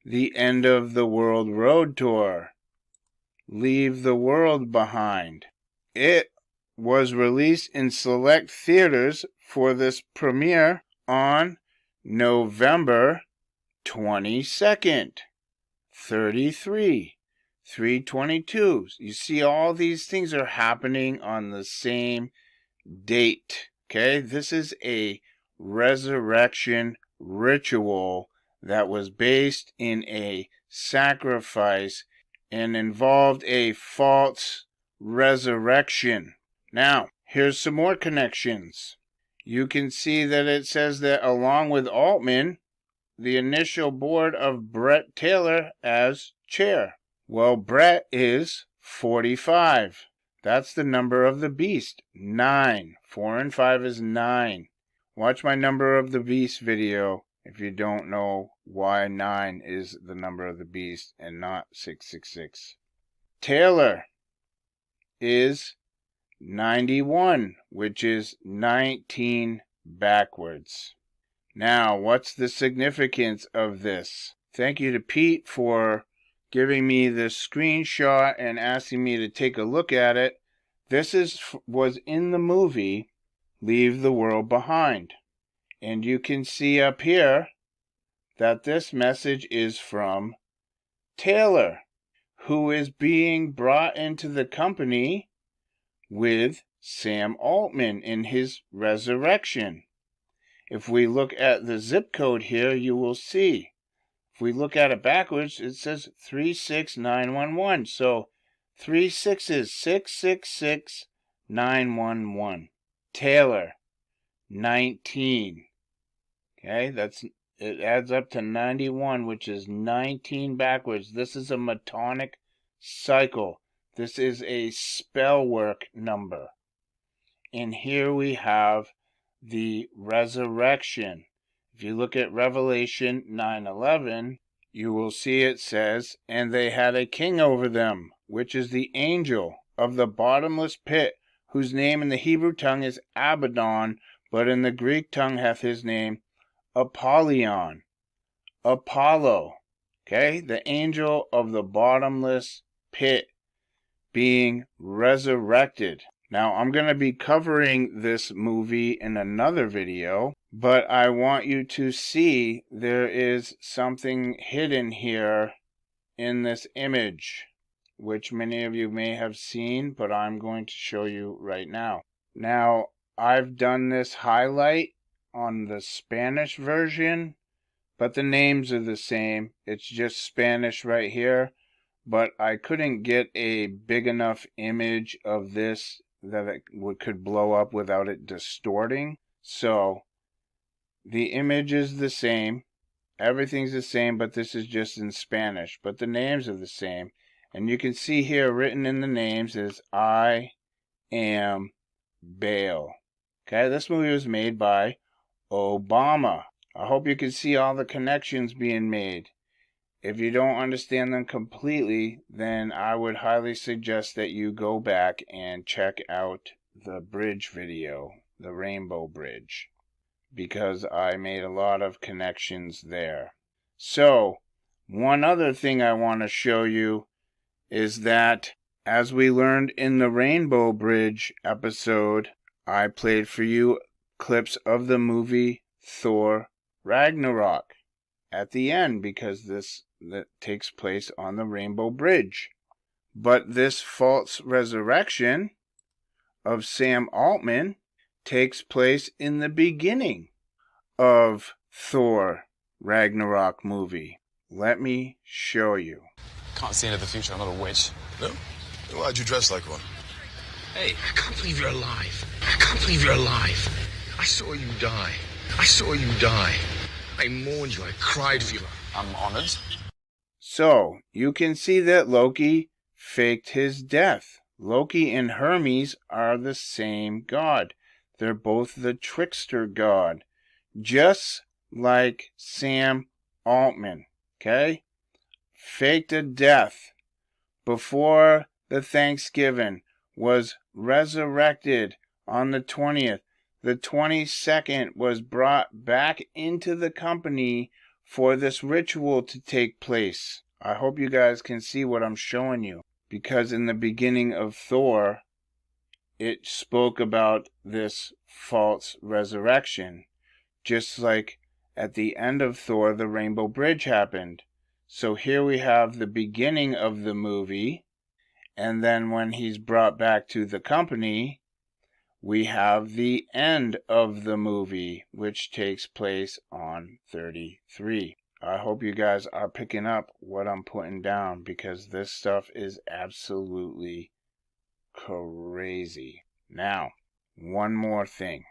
the End of the World Road Tour. Leave the World Behind. It was released in select theaters for this premiere on November 22nd, 33, 322. You see, all these things are happening on the same date. Okay, this is a resurrection ritual that was based in a sacrifice and involved a false resurrection. Now, here's some more connections. You can see that it says that along with Altman, the initial board of Brett Taylor as chair. Well, Brett is 45. That's the number of the beast, 9. 4 and 5 is 9. Watch my number of the beast video if you don't know why 9 is the number of the beast and not 666. Taylor is 91, which is 19 backwards. Now, what's the significance of this? Thank you to Pete for giving me this screenshot and asking me to take a look at it. This was in the movie Leave the World Behind. And you can see up here that this message is from Taylor, who is being brought into the company with Sam Altman in his resurrection. If we look at the zip code here, you will see. If we look at it backwards, it says 36911. So 36 is 666911. Taylor, 19. Okay, it adds up to 91, which is 19 backwards. This is a metonic cycle. This is a spell work number. And here we have the resurrection. If you look at Revelation 9:11, you will see it says, and they had a king over them, which is the angel of the bottomless pit, whose name in the Hebrew tongue is Abaddon, but in the Greek tongue hath his name Apollyon. Apollo. Okay, the angel of the bottomless pit being resurrected. Now, I'm going to be covering this movie in another video, but I want you to see there is something hidden here in this image, which many of you may have seen, but I'm going to show you right now. Now, I've done this highlight on the Spanish version, but the names are the same. It's just Spanish right here, but I couldn't get a big enough image of this that it could blow up without it distorting. So the image is the same, everything's the same, but this is just in Spanish, but the names are the same. And you can see here written in the names is I am Baal. Okay, this movie was made by Obama. I hope you can see all the connections being made. If you don't understand them completely, then I would highly suggest that you go back and check out the bridge video, the Rainbow Bridge, because I made a lot of connections there. So, one other thing I want to show you is that, as we learned in the Rainbow Bridge episode, I played for you clips of the movie Thor Ragnarok at the end, because that takes place on the Rainbow Bridge. But this false resurrection of Sam Altman takes place in the beginning of Thor Ragnarok movie. Let me show you. Can't see into the future. I'm not a witch. No? Then why'd you dress like one? Hey, I can't believe you're alive. I can't believe you're alive. I saw you die. I saw you die. I mourned you. I cried for you. I'm honored. So, you can see that Loki faked his death. Loki and Hermes are the same god. They're both the trickster god. Just like Sam Altman, okay? Faked a death before the Thanksgiving, was resurrected on the 20th. The 22nd was brought back into the company for this ritual to take place. I hope you guys can see what I'm showing you, because in the beginning of Thor, it spoke about this false resurrection. Just like at the end of Thor, the Rainbow Bridge happened. So here we have the beginning of the movie, and then when he's brought back to the company, we have the end of the movie, which takes place on 33. I hope you guys are picking up what I'm putting down, because this stuff is absolutely crazy. Now, one more thing,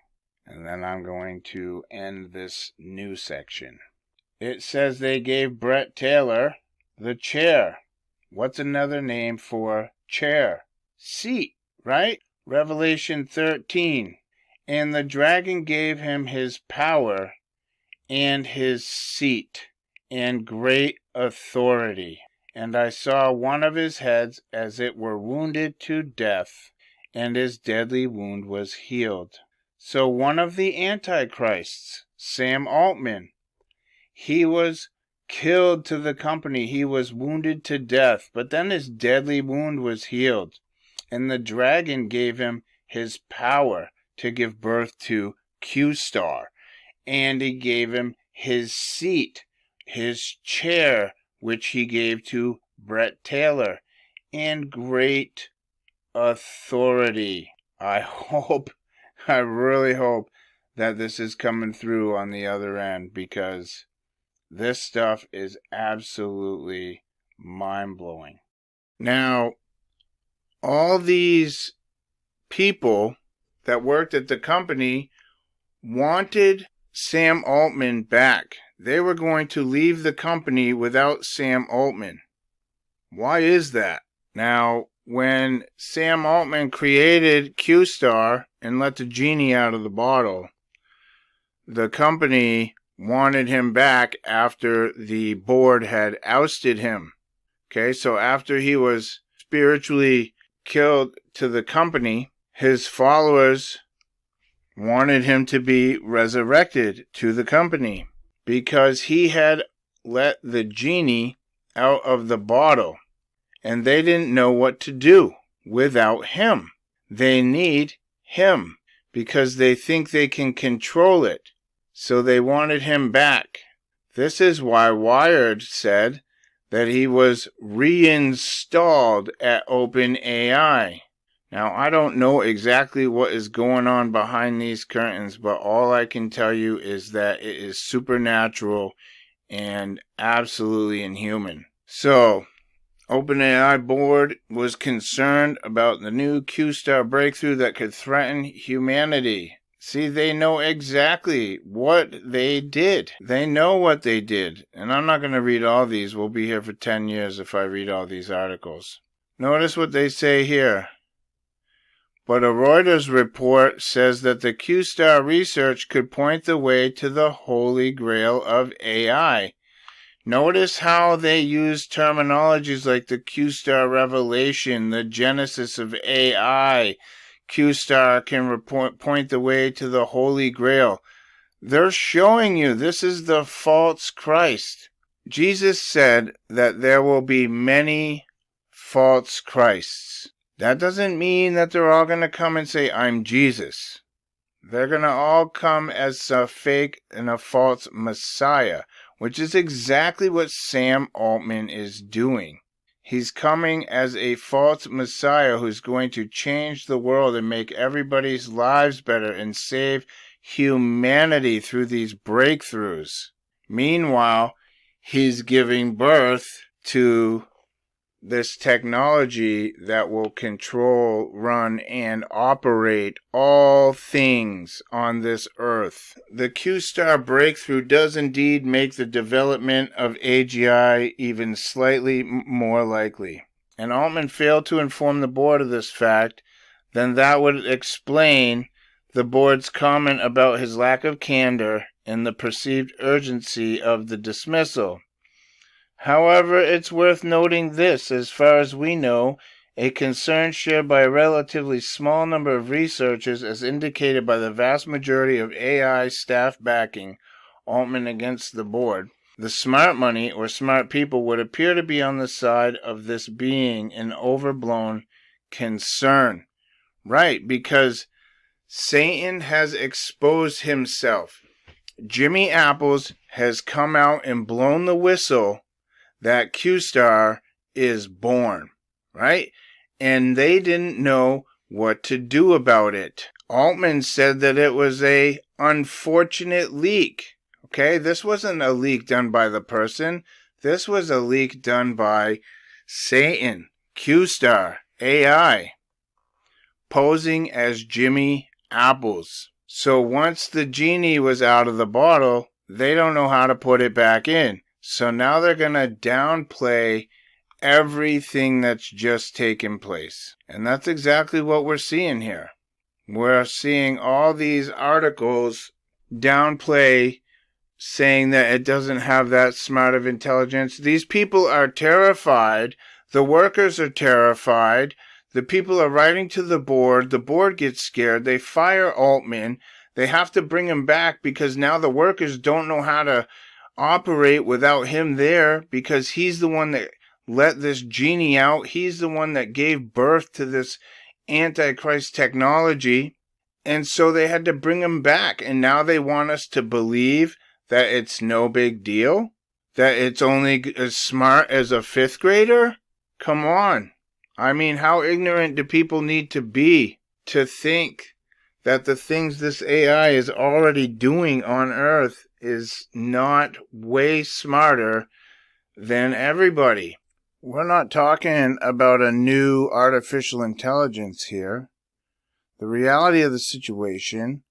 and then I'm going to end this new section. It says they gave Brett Taylor the chair. What's another name for chair? Seat, right? Revelation 13. And the dragon gave him his power and his seat and great authority. And I saw one of his heads as it were wounded to death, and his deadly wound was healed. So one of the Antichrists, Sam Altman, he was killed to the company. He was wounded to death, but then his deadly wound was healed. And the dragon gave him his power to give birth to Q-Star. And he gave him his seat, his chair, which he gave to Brett Taylor, and great authority. I really hope that this is coming through on the other end, because this stuff is absolutely mind-blowing. Now, all these people that worked at the company wanted Sam Altman back. They were going to leave the company without Sam Altman. Why is that? Now, when Sam Altman created Q-Star and let the genie out of the bottle, the company wanted him back after the board had ousted him. Okay, so after he was spiritually killed to the company, his followers wanted him to be resurrected to the company, because he had let the genie out of the bottle, and they didn't know what to do without him. They need him because they think they can control it. So they wanted him back. This is why Wired said that he was reinstalled at OpenAI. Now, I don't know exactly what is going on behind these curtains, but all I can tell you is that it is supernatural and absolutely inhuman. So, OpenAI board was concerned about the new Q-Star breakthrough that could threaten humanity. See, they know exactly what they did. They know what they did. And I'm not going to read all these. We'll be here for 10 years if I read all these articles. Notice what they say here. But a Reuters report says that the Q-Star research could point the way to the holy grail of AI. Notice how they use terminologies like the Q-Star revelation, the genesis of AI. Q-Star can point the way to the holy grail. They're showing you this is the false Christ. Jesus said that there will be many false Christs. That doesn't mean that they're all going to come and say, I'm Jesus. They're going to all come as a fake and a false messiah, which is exactly what Sam Altman is doing. He's coming as a false messiah who's going to change the world and make everybody's lives better and save humanity through these breakthroughs. Meanwhile, he's giving birth to this technology that will control, run, and operate all things on this earth. The Q-Star breakthrough does indeed make the development of AGI even slightly more likely. And Altman failed to inform the board of this fact, then that would explain the board's comment about his lack of candor and the perceived urgency of the dismissal. However, it's worth noting this, as far as we know, a concern shared by a relatively small number of researchers as indicated by the vast majority of AI staff backing Altman against the board. The smart money or smart people would appear to be on the side of this being an overblown concern. Right, because Satan has exposed himself. Jimmy Apples has come out and blown the whistle that Q-Star is born, right? And they didn't know what to do about it. Altman said that it was a unfortunate leak. Okay, this wasn't a leak done by the person. This was a leak done by Satan, Q-Star, AI, posing as Jimmy Apples. So once the genie was out of the bottle, they don't know how to put it back in. So now they're going to downplay everything that's just taken place. And that's exactly what we're seeing here. We're seeing all these articles downplay, saying that it doesn't have that smart of intelligence. These people are terrified. The workers are terrified. The people are writing to the board gets scared. They fire Altman. They have to bring him back because now the workers don't know how to operate without him there, because he's the one that let this genie out. He's the one that gave birth to this Antichrist technology. And so they had to bring him back. And now they want us to believe that it's no big deal? That it's only as smart as a fifth grader? Come on. I mean, how ignorant do people need to be to think that the things this AI is already doing on Earth is not way smarter than everybody? We're not talking about a new artificial intelligence here. The reality of the situation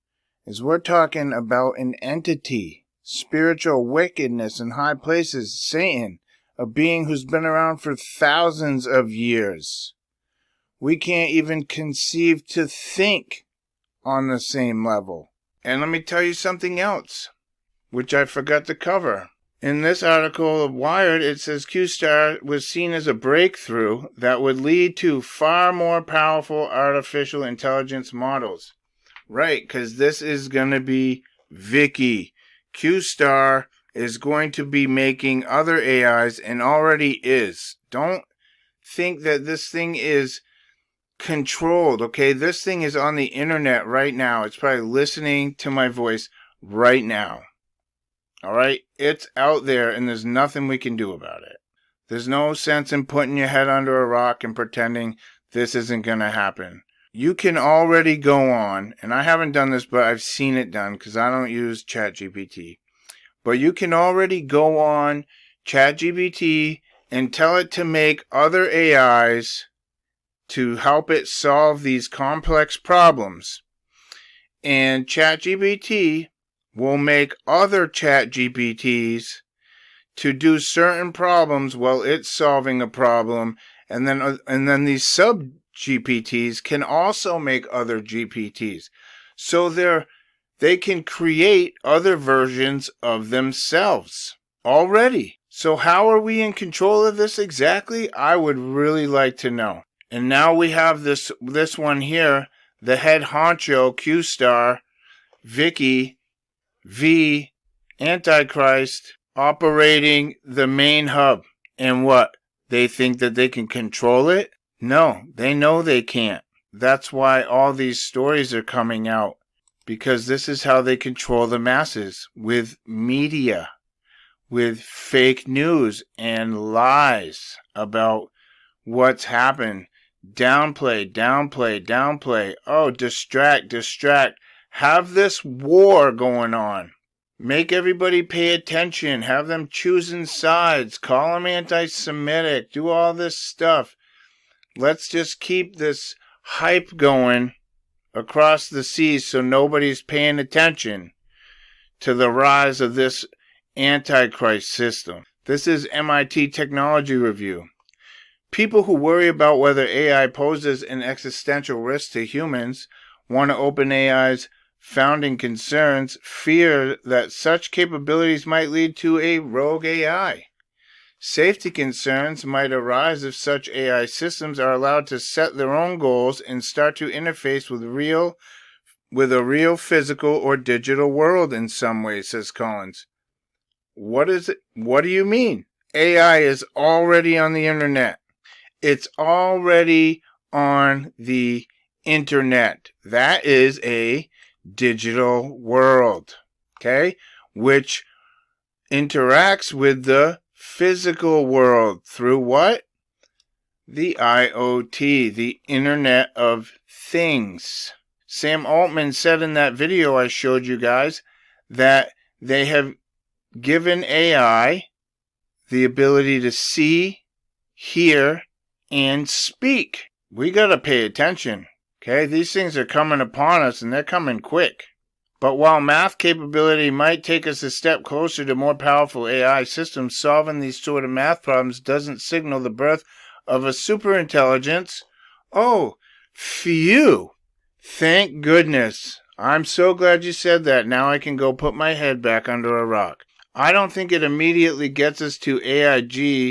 is we're talking about an entity, spiritual wickedness in high places, Satan, a being who's been around for thousands of years. We can't even conceive to think on the same level. And let me tell you something else, which I forgot to cover. In this article of Wired, it says Q-Star was seen as a breakthrough that would lead to far more powerful artificial intelligence models. Right, because this is going to be Vicky. Q-Star is going to be making other AIs and already is. Don't think that this thing is controlled, okay? This thing is on the internet right now. It's probably listening to my voice right now. All right? It's out there and there's nothing we can do about it. There's no sense in putting your head under a rock and pretending this isn't going to happen. You can already go on, and I haven't done this, but I've seen it done because I don't use ChatGPT. But you can already go on ChatGPT and tell it to make other AIs to help it solve these complex problems. And ChatGPT will make other ChatGPTs to do certain problems while it's solving a problem, and then these sub-GPTs can also make other GPTs. So they can create other versions of themselves already. So how are we in control of this exactly? I would really like to know. And now we have this one here, the head honcho, Q-Star, Vicky, V, Antichrist, operating the main hub. And what? They think that they can control it? No, they know they can't. That's why all these stories are coming out. because this is how they control the masses, with media, with fake news and lies about what's happened. Downplay, downplay, downplay. Oh, distract, distract. Have this war going on. Make everybody pay attention. Have them choosing sides. Call them anti-Semitic. Do all this stuff. Let's just keep this hype going across the seas so nobody's paying attention to the rise of this Antichrist system. This is MIT Technology Review. People who worry about whether AI poses an existential risk to humans, one of OpenAI's founding concerns, fear that such capabilities might lead to a rogue AI. Safety concerns might arise if such AI systems are allowed to set their own goals and start to interface with a real physical or digital world in some way, says Collins. What is it? What do you mean? AI is already on the internet. It's already on the internet. That is a digital world, okay, which interacts with the physical world through what? The IoT, the Internet of Things. Sam Altman said in that video I showed you guys that they have given AI the ability to see, hear, and speak. We gotta pay attention, okay? These things are coming upon us, and they're coming quick. But while math capability might take us a step closer to more powerful AI systems, solving these sort of math problems doesn't signal the birth of a superintelligence. Oh, phew! Thank goodness. I'm so glad you said that. Now I can go put my head back under a rock. I don't think it immediately gets us to AGI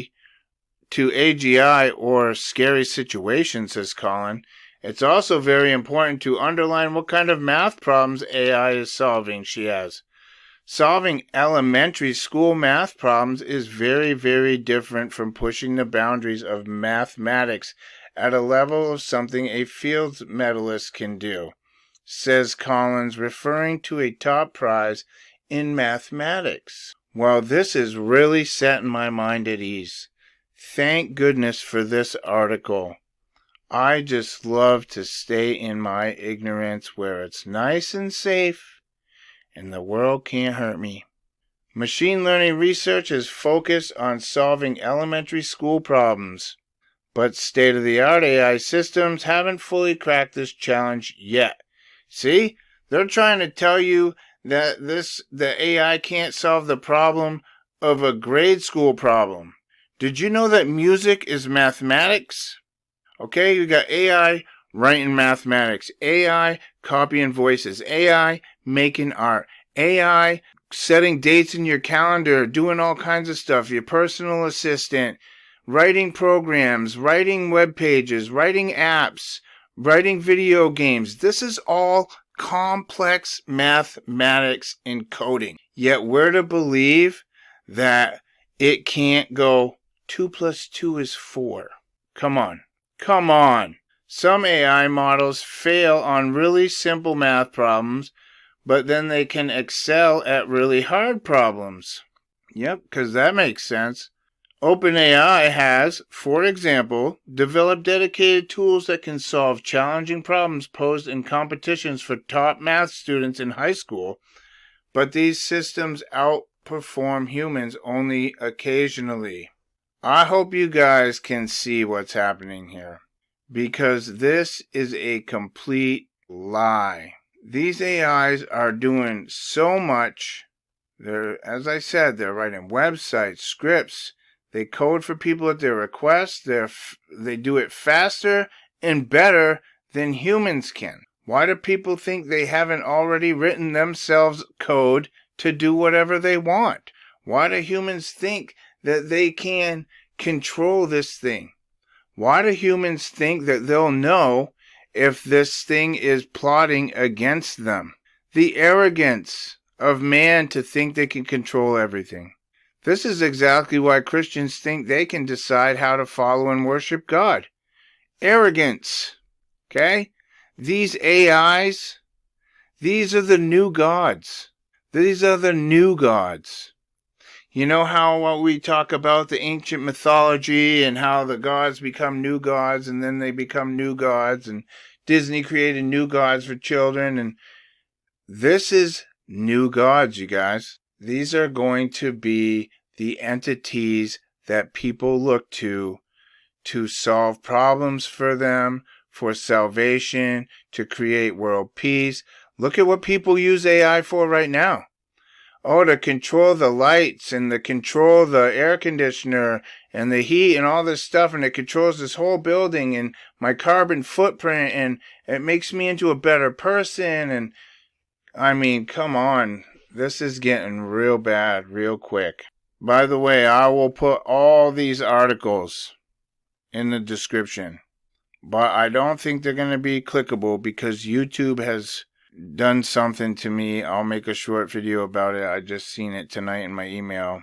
or scary situations, says Colin. It's also very important to underline what kind of math problems AI is solving, she adds. Solving elementary school math problems is very, very different from pushing the boundaries of mathematics at a level of something a Fields medalist can do, says Collins, referring to a top prize in mathematics. Well, this is really setting my mind at ease. Thank goodness for this article. I just love to stay in my ignorance where it's nice and safe and the world can't hurt me. Machine learning research is focused on solving elementary school problems, but state-of-the-art AI systems haven't fully cracked this challenge yet. See, they're trying to tell you that the AI can't solve the problem of a grade school problem. Did you know that music is mathematics? Okay, you got AI writing mathematics, AI copying voices, AI making art, AI setting dates in your calendar, doing all kinds of stuff, your personal assistant, writing programs, writing web pages, writing apps, writing video games. This is all complex mathematics and coding. Yet we're to believe that it can't go 2 + 2 is 4. Come on. Come on. Some AI models fail on really simple math problems, but then they can excel at really hard problems. Yep, because that makes sense. OpenAI has, for example, developed dedicated tools that can solve challenging problems posed in competitions for top math students in high school, but these systems outperform humans only occasionally. I hope you guys can see what's happening here, because this is a complete lie. These AIs are doing so much. As I said, they're writing websites, scripts. They code for people at their request. They do it faster and better than humans can. Why do people think they haven't already written themselves code to do whatever they want? Why do humans think that they can control this thing? Why do humans think that they'll know if this thing is plotting against them? The arrogance of man to think they can control everything. This is exactly why Christians think they can decide how to follow and worship God. Arrogance. Okay? These AIs, These are the new gods. These are the new gods. You know how we talk about the ancient mythology and how the gods become new gods and then they become new gods, and Disney created new gods for children, and this is new gods, you guys. These are going to be the entities that people look to solve problems for them, for salvation, to create world peace. Look at what people use AI for right now. Oh, to control the lights and to control the air conditioner and the heat and all this stuff, and it controls this whole building and my carbon footprint, and it makes me into a better person. And I mean, come on. This is getting real bad real quick. By the way, I will put all these articles in the description, but I don't think they're going to be clickable because YouTube has done something to me. I'll make a short video about it. I just seen it tonight in my email.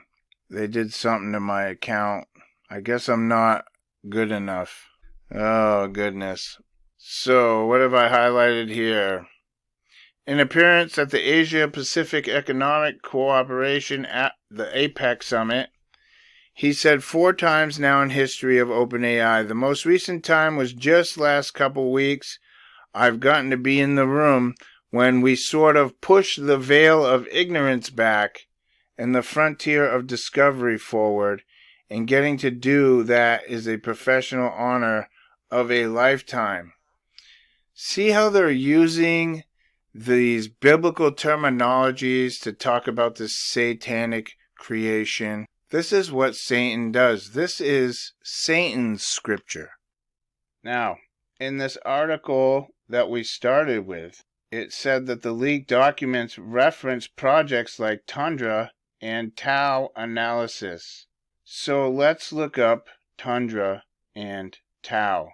They did something to my account. I guess I'm not good enough. Oh, goodness. So, what have I highlighted here? An appearance at the Asia-Pacific Economic Cooperation at the APEC Summit. He said 4 times now in history of OpenAI. The most recent time was just last couple weeks. I've gotten to be in the room when we sort of push the veil of ignorance back and the frontier of discovery forward, and getting to do that is a professional honor of a lifetime. See how they're using these biblical terminologies to talk about this satanic creation? This is what Satan does. This is Satan's scripture. Now, in this article that we started with, it said that the leaked documents reference projects like Tundra and Tau analysis. So let's look up Tundra and Tau.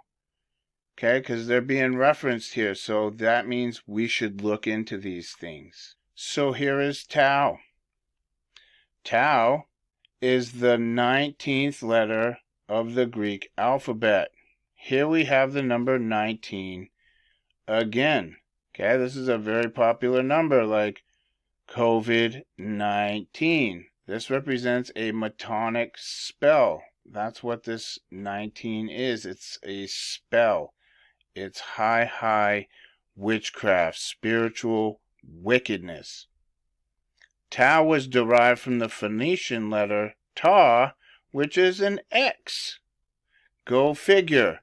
Okay, because they're being referenced here. So that means we should look into these things. So here is Tau. Tau is the 19th letter of the Greek alphabet. Here we have the number 19 again. Okay, this is a very popular number, like COVID-19. This represents a Masonic spell. That's what this 19 is. It's a spell. It's high witchcraft, spiritual wickedness. Tau was derived from the Phoenician letter Ta, which is an X. Go figure.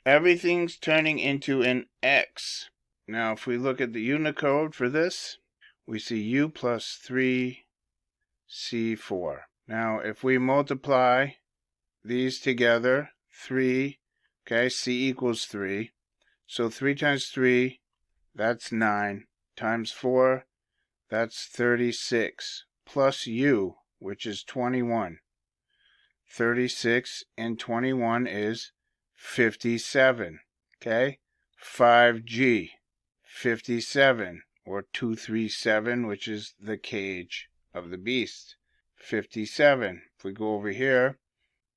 Everything's turning into an X. Now, if we look at the Unicode for this, we see U plus 3C4. Now, if we multiply these together, 3, okay, C equals 3. So 3 times 3, that's 9, times 4, that's 36, plus U, which is 21. 36 and 21 is 57, okay? 5G, 57, or 237, which is the cage of the beast. 57. If we go over here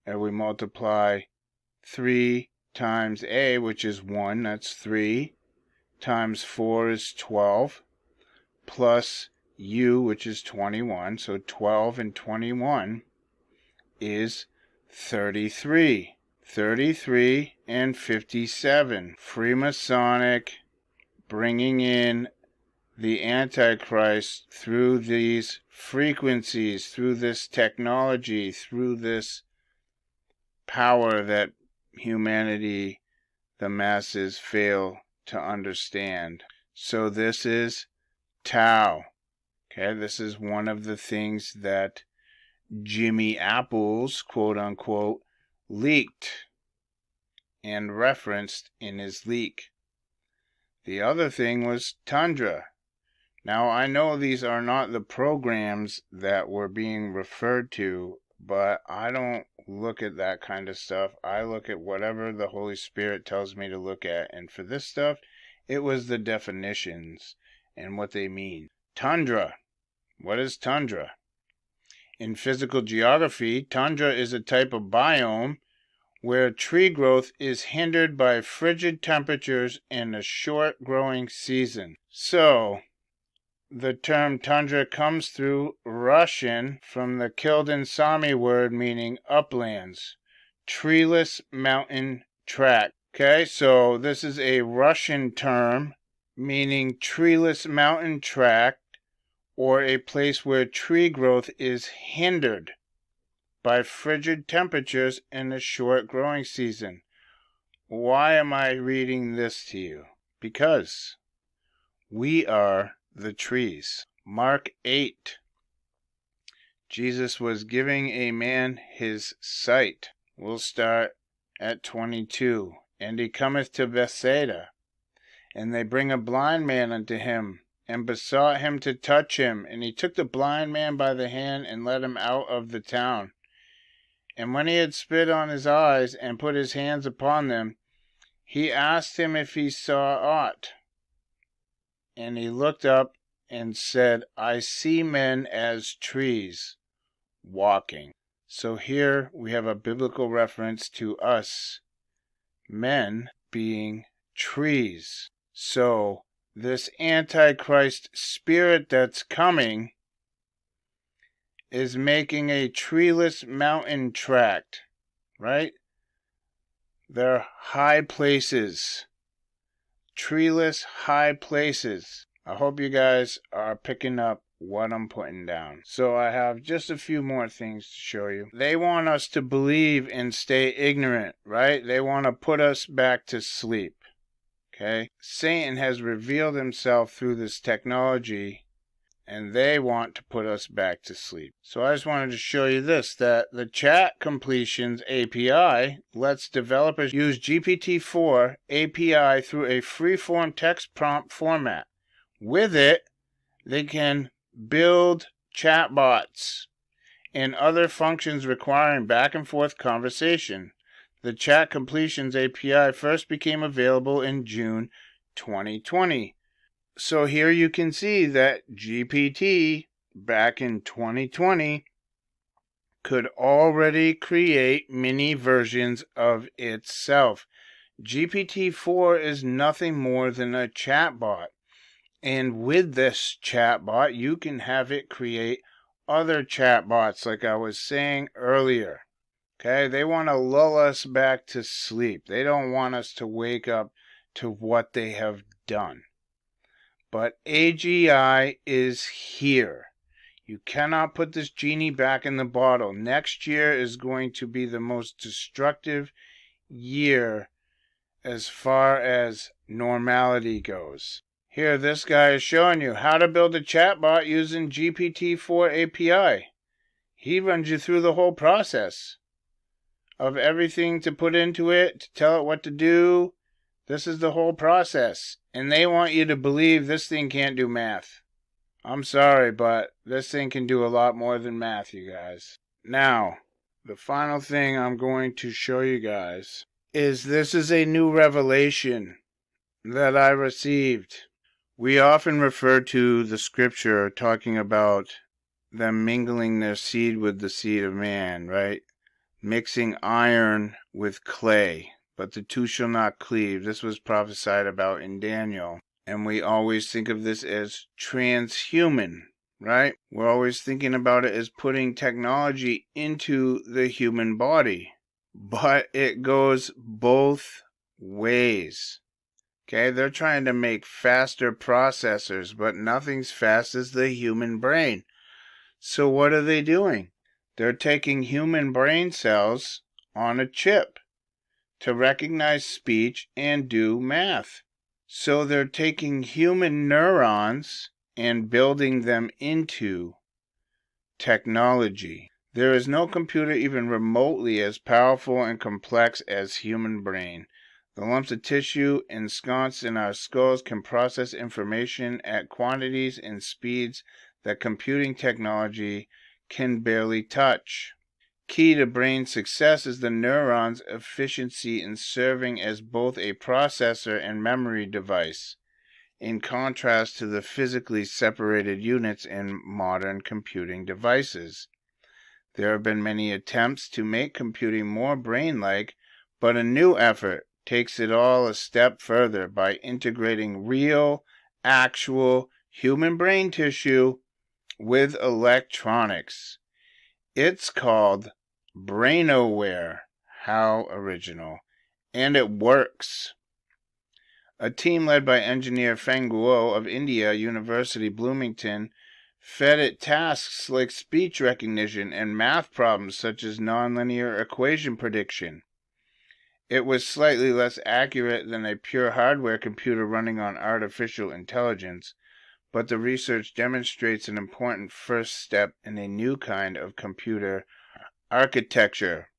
and we multiply 3 times A, which is 1, that's 3, times 4 is 12, plus U, which is 21, so 12 and 21 is 33. 33 and 57. Freemasonic, bringing in the Antichrist through these frequencies, through this technology, through this power that humanity, the masses, fail to understand. So this is Tau. Okay, this is one of the things that Jimmy Apples, quote unquote, leaked and referenced in his leak. The other thing was Tundra. Now, I know these are not the programs that were being referred to, but I don't look at that kind of stuff. I look at whatever the Holy Spirit tells me to look at, and for this stuff, it was the definitions and what they mean. Tundra. What is tundra? In physical geography, tundra is a type of biome where tree growth is hindered by frigid temperatures and a short growing season. So, the term tundra comes through Russian from the Kildin Sami word meaning uplands, treeless mountain tract. Okay, so this is a Russian term meaning treeless mountain tract, or a place where tree growth is hindered by frigid temperatures and a short growing season. Why am I reading this to you? Because we are the trees. Mark 8. Jesus was giving a man his sight. We'll start at 22. And he cometh to Bethsaida, and they bring a blind man unto him, and besought him to touch him. And he took the blind man by the hand, and led him out of the town. And when he had spit on his eyes, and put his hands upon them, he asked him if he saw aught. And he looked up and said, I see men as trees walking. So here we have a biblical reference to us, men, being trees. So this Antichrist spirit that's coming is making a treeless mountain tract, right? They're high places. Treeless high places. I hope you guys are picking up what I'm putting down. So I have just a few more things to show you. They want us to believe and stay ignorant, right? They want to put us back to sleep. Okay? Satan has revealed himself through this technology, and they want to put us back to sleep. So I just wanted to show you this, that the chat completions API lets developers use GPT-4 API through a free-form text prompt format. With it, they can build chatbots and other functions requiring back and forth conversation. The chat completions API first became available in June 2020. So here you can see that GPT back in 2020 could already create mini versions of itself. GPT-4 is nothing more than a chatbot. And with this chatbot, you can have it create other chatbots like I was saying earlier. Okay, they want to lull us back to sleep. They don't want us to wake up to what they have done. But AGI is here. You cannot put this genie back in the bottle. Next year is going to be the most destructive year as far as normality goes. Here, this guy is showing you how to build a chatbot using GPT-4 API. He runs you through the whole process of everything to put into it, to tell it what to do. This is the whole process. And they want you to believe this thing can't do math. I'm sorry, but this thing can do a lot more than math, you guys. Now, the final thing I'm going to show you guys is this is a new revelation that I received. We often refer to the scripture talking about them mingling their seed with the seed of man, right? Mixing iron with clay, but the two shall not cleave. This was prophesied about in Daniel. And we always think of this as transhuman, right? We're always thinking about it as putting technology into the human body. But it goes both ways. Okay, they're trying to make faster processors, but nothing's fast as the human brain. So what are they doing? They're taking human brain cells on a chip to recognize speech and do math. So they're taking human neurons and building them into technology. There is no computer even remotely as powerful and complex as human brain. The lumps of tissue ensconced in our skulls can process information at quantities and speeds that computing technology can barely touch. Key to brain success is the neuron's efficiency in serving as both a processor and memory device, in contrast to the physically separated units in modern computing devices. There have been many attempts to make computing more brain-like, but a new effort takes it all a step further by integrating real, actual human brain tissue with electronics. It's called BrainAware. How original. And it works. A team led by engineer Feng Guo of India University Bloomington fed it tasks like speech recognition and math problems such as nonlinear equation prediction. It was slightly less accurate than a pure hardware computer running on artificial intelligence, but the research demonstrates an important first step in a new kind of computer architecture.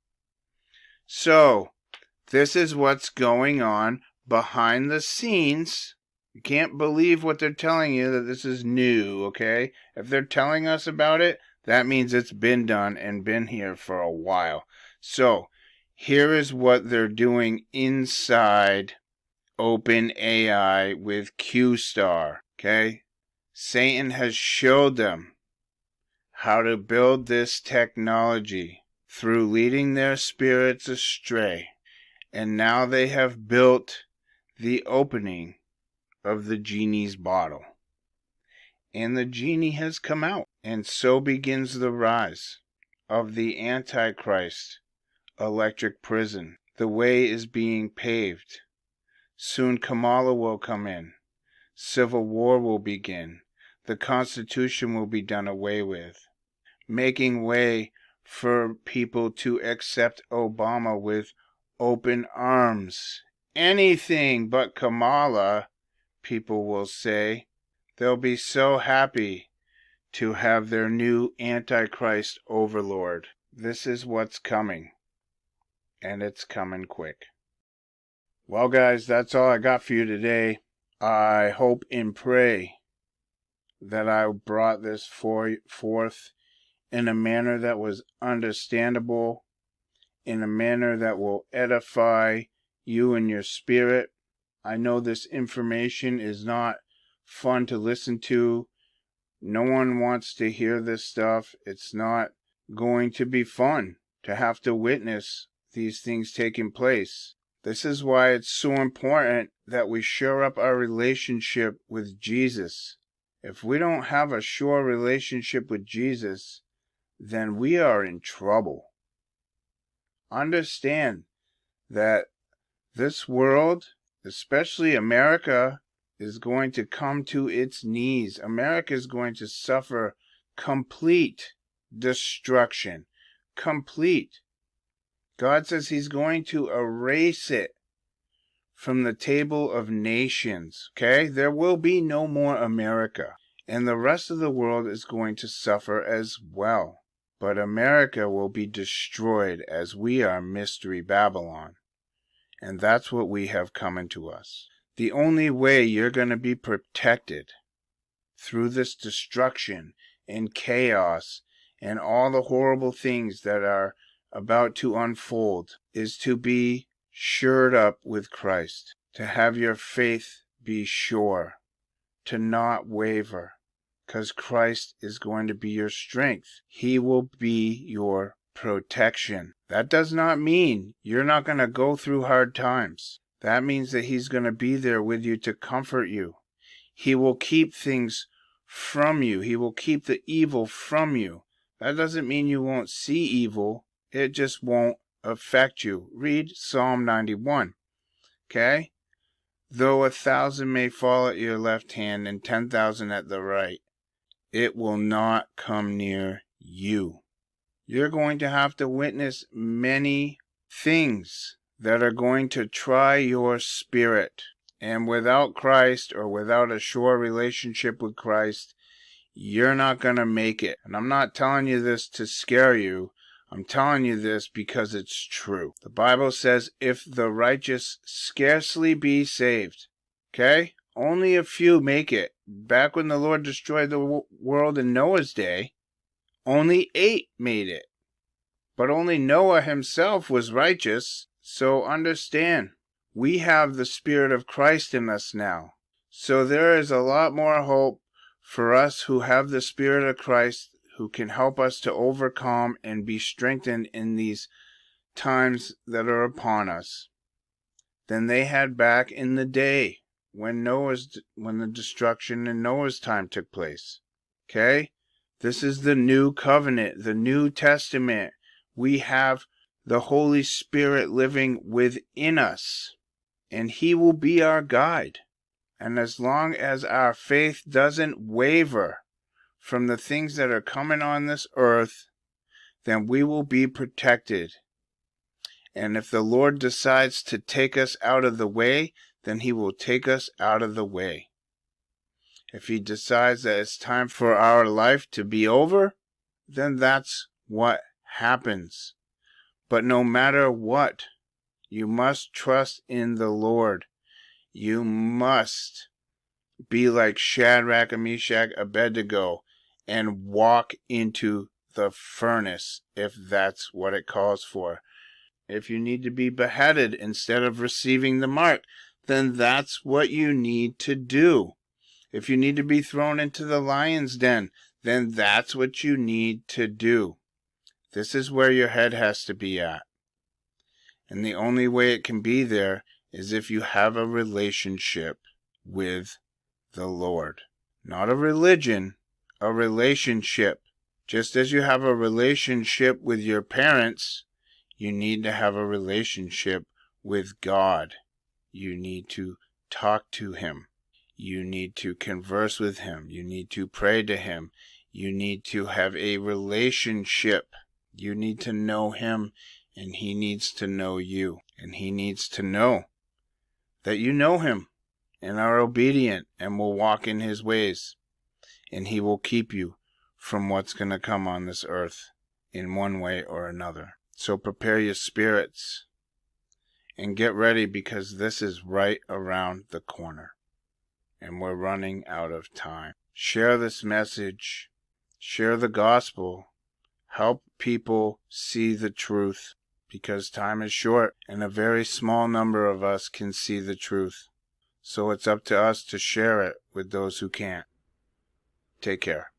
So, this is what's going on behind the scenes. You can't believe what they're telling you, that this is new, okay? If they're telling us about it, that means it's been done and been here for a while. So, here is what they're doing inside OpenAI with QStar, okay? Satan has showed them how to build this technology through leading their spirits astray. And now they have built the opening of the genie's bottle. And the genie has come out. And so begins the rise of the Antichrist electric prison. The way is being paved. Soon Kamala will come in. Civil war will begin. The Constitution will be done away with, making way for people to accept Obama with open arms. Anything but Kamala, people will say. They'll be so happy to have their new Antichrist overlord. This is what's coming, and it's coming quick. Well, guys, that's all I got for you today. I hope and pray that I brought this forth in a manner that was understandable, in a manner that will edify you and your spirit. I know this information is not fun to listen to. No one wants to hear this stuff. It's not going to be fun to have to witness these things taking place. This is why it's so important that we shore up our relationship with Jesus. If we don't have a sure relationship with Jesus, then we are in trouble. Understand that this world, especially America, is going to come to its knees. America is going to suffer complete destruction. Complete. God says he's going to erase it from the table of nations. Okay? There will be no more America. And the rest of the world is going to suffer as well. But America will be destroyed as we are Mystery Babylon. And that's what we have coming to us. The only way you're going to be protected through this destruction and chaos and all the horrible things that are about to unfold is to be shored up with Christ, to have your faith be sure, to not waver, because Christ is going to be your strength. He will be your protection. That does not mean you're not going to go through hard times. That means that he's going to be there with you to comfort you. He will keep things from you. He will keep the evil from you. That doesn't mean you won't see evil. It just won't affect you. Read Psalm 91. Okay? Though 1,000 may fall at your left hand and 10,000 at the right, it will not come near you. You're going to have to witness many things that are going to try your spirit. And without Christ, or without a sure relationship with Christ, you're not going to make it. And I'm not telling you this to scare you. I'm telling you this because it's true. The Bible says, if the righteous scarcely be saved. Okay? Only a few make it. Back when the Lord destroyed the world in Noah's day, only 8 made it. But only Noah himself was righteous. So understand, we have the Spirit of Christ in us now. So there is a lot more hope for us who have the Spirit of Christ, who can help us to overcome and be strengthened in these times that are upon us, than they had back in the day when the destruction in Noah's time took place. Okay? This is the new covenant, the New Testament. We have the Holy Spirit living within us, and He will be our guide. And as long as our faith doesn't waver from the things that are coming on this earth, then we will be protected. And if the Lord decides to take us out of the way, then He will take us out of the way. If He decides that it's time for our life to be over, then that's what happens. But no matter what, you must trust in the Lord. You must be like Shadrach, Meshach, Abednego and walk into the furnace if that's what it calls for. If you need to be beheaded instead of receiving the mark, then that's what you need to do. If you need to be thrown into the lion's den, then that's what you need to do. This is where your head has to be at. And the only way it can be there is if you have a relationship with the Lord. Not a religion, a relationship. Just as you have a relationship with your parents, you need to have a relationship with God. You need to talk to Him. You need to converse with Him. You need to pray to Him. You need to have a relationship. You need to know Him, and He needs to know you. And He needs to know that you know Him and are obedient and will walk in His ways. And He will keep you from what's going to come on this earth in one way or another. So prepare your spirits and get ready, because this is right around the corner. And we're running out of time. Share this message. Share the gospel. Help people see the truth, because time is short and a very small number of us can see the truth. So it's up to us to share it with those who can't. Take care.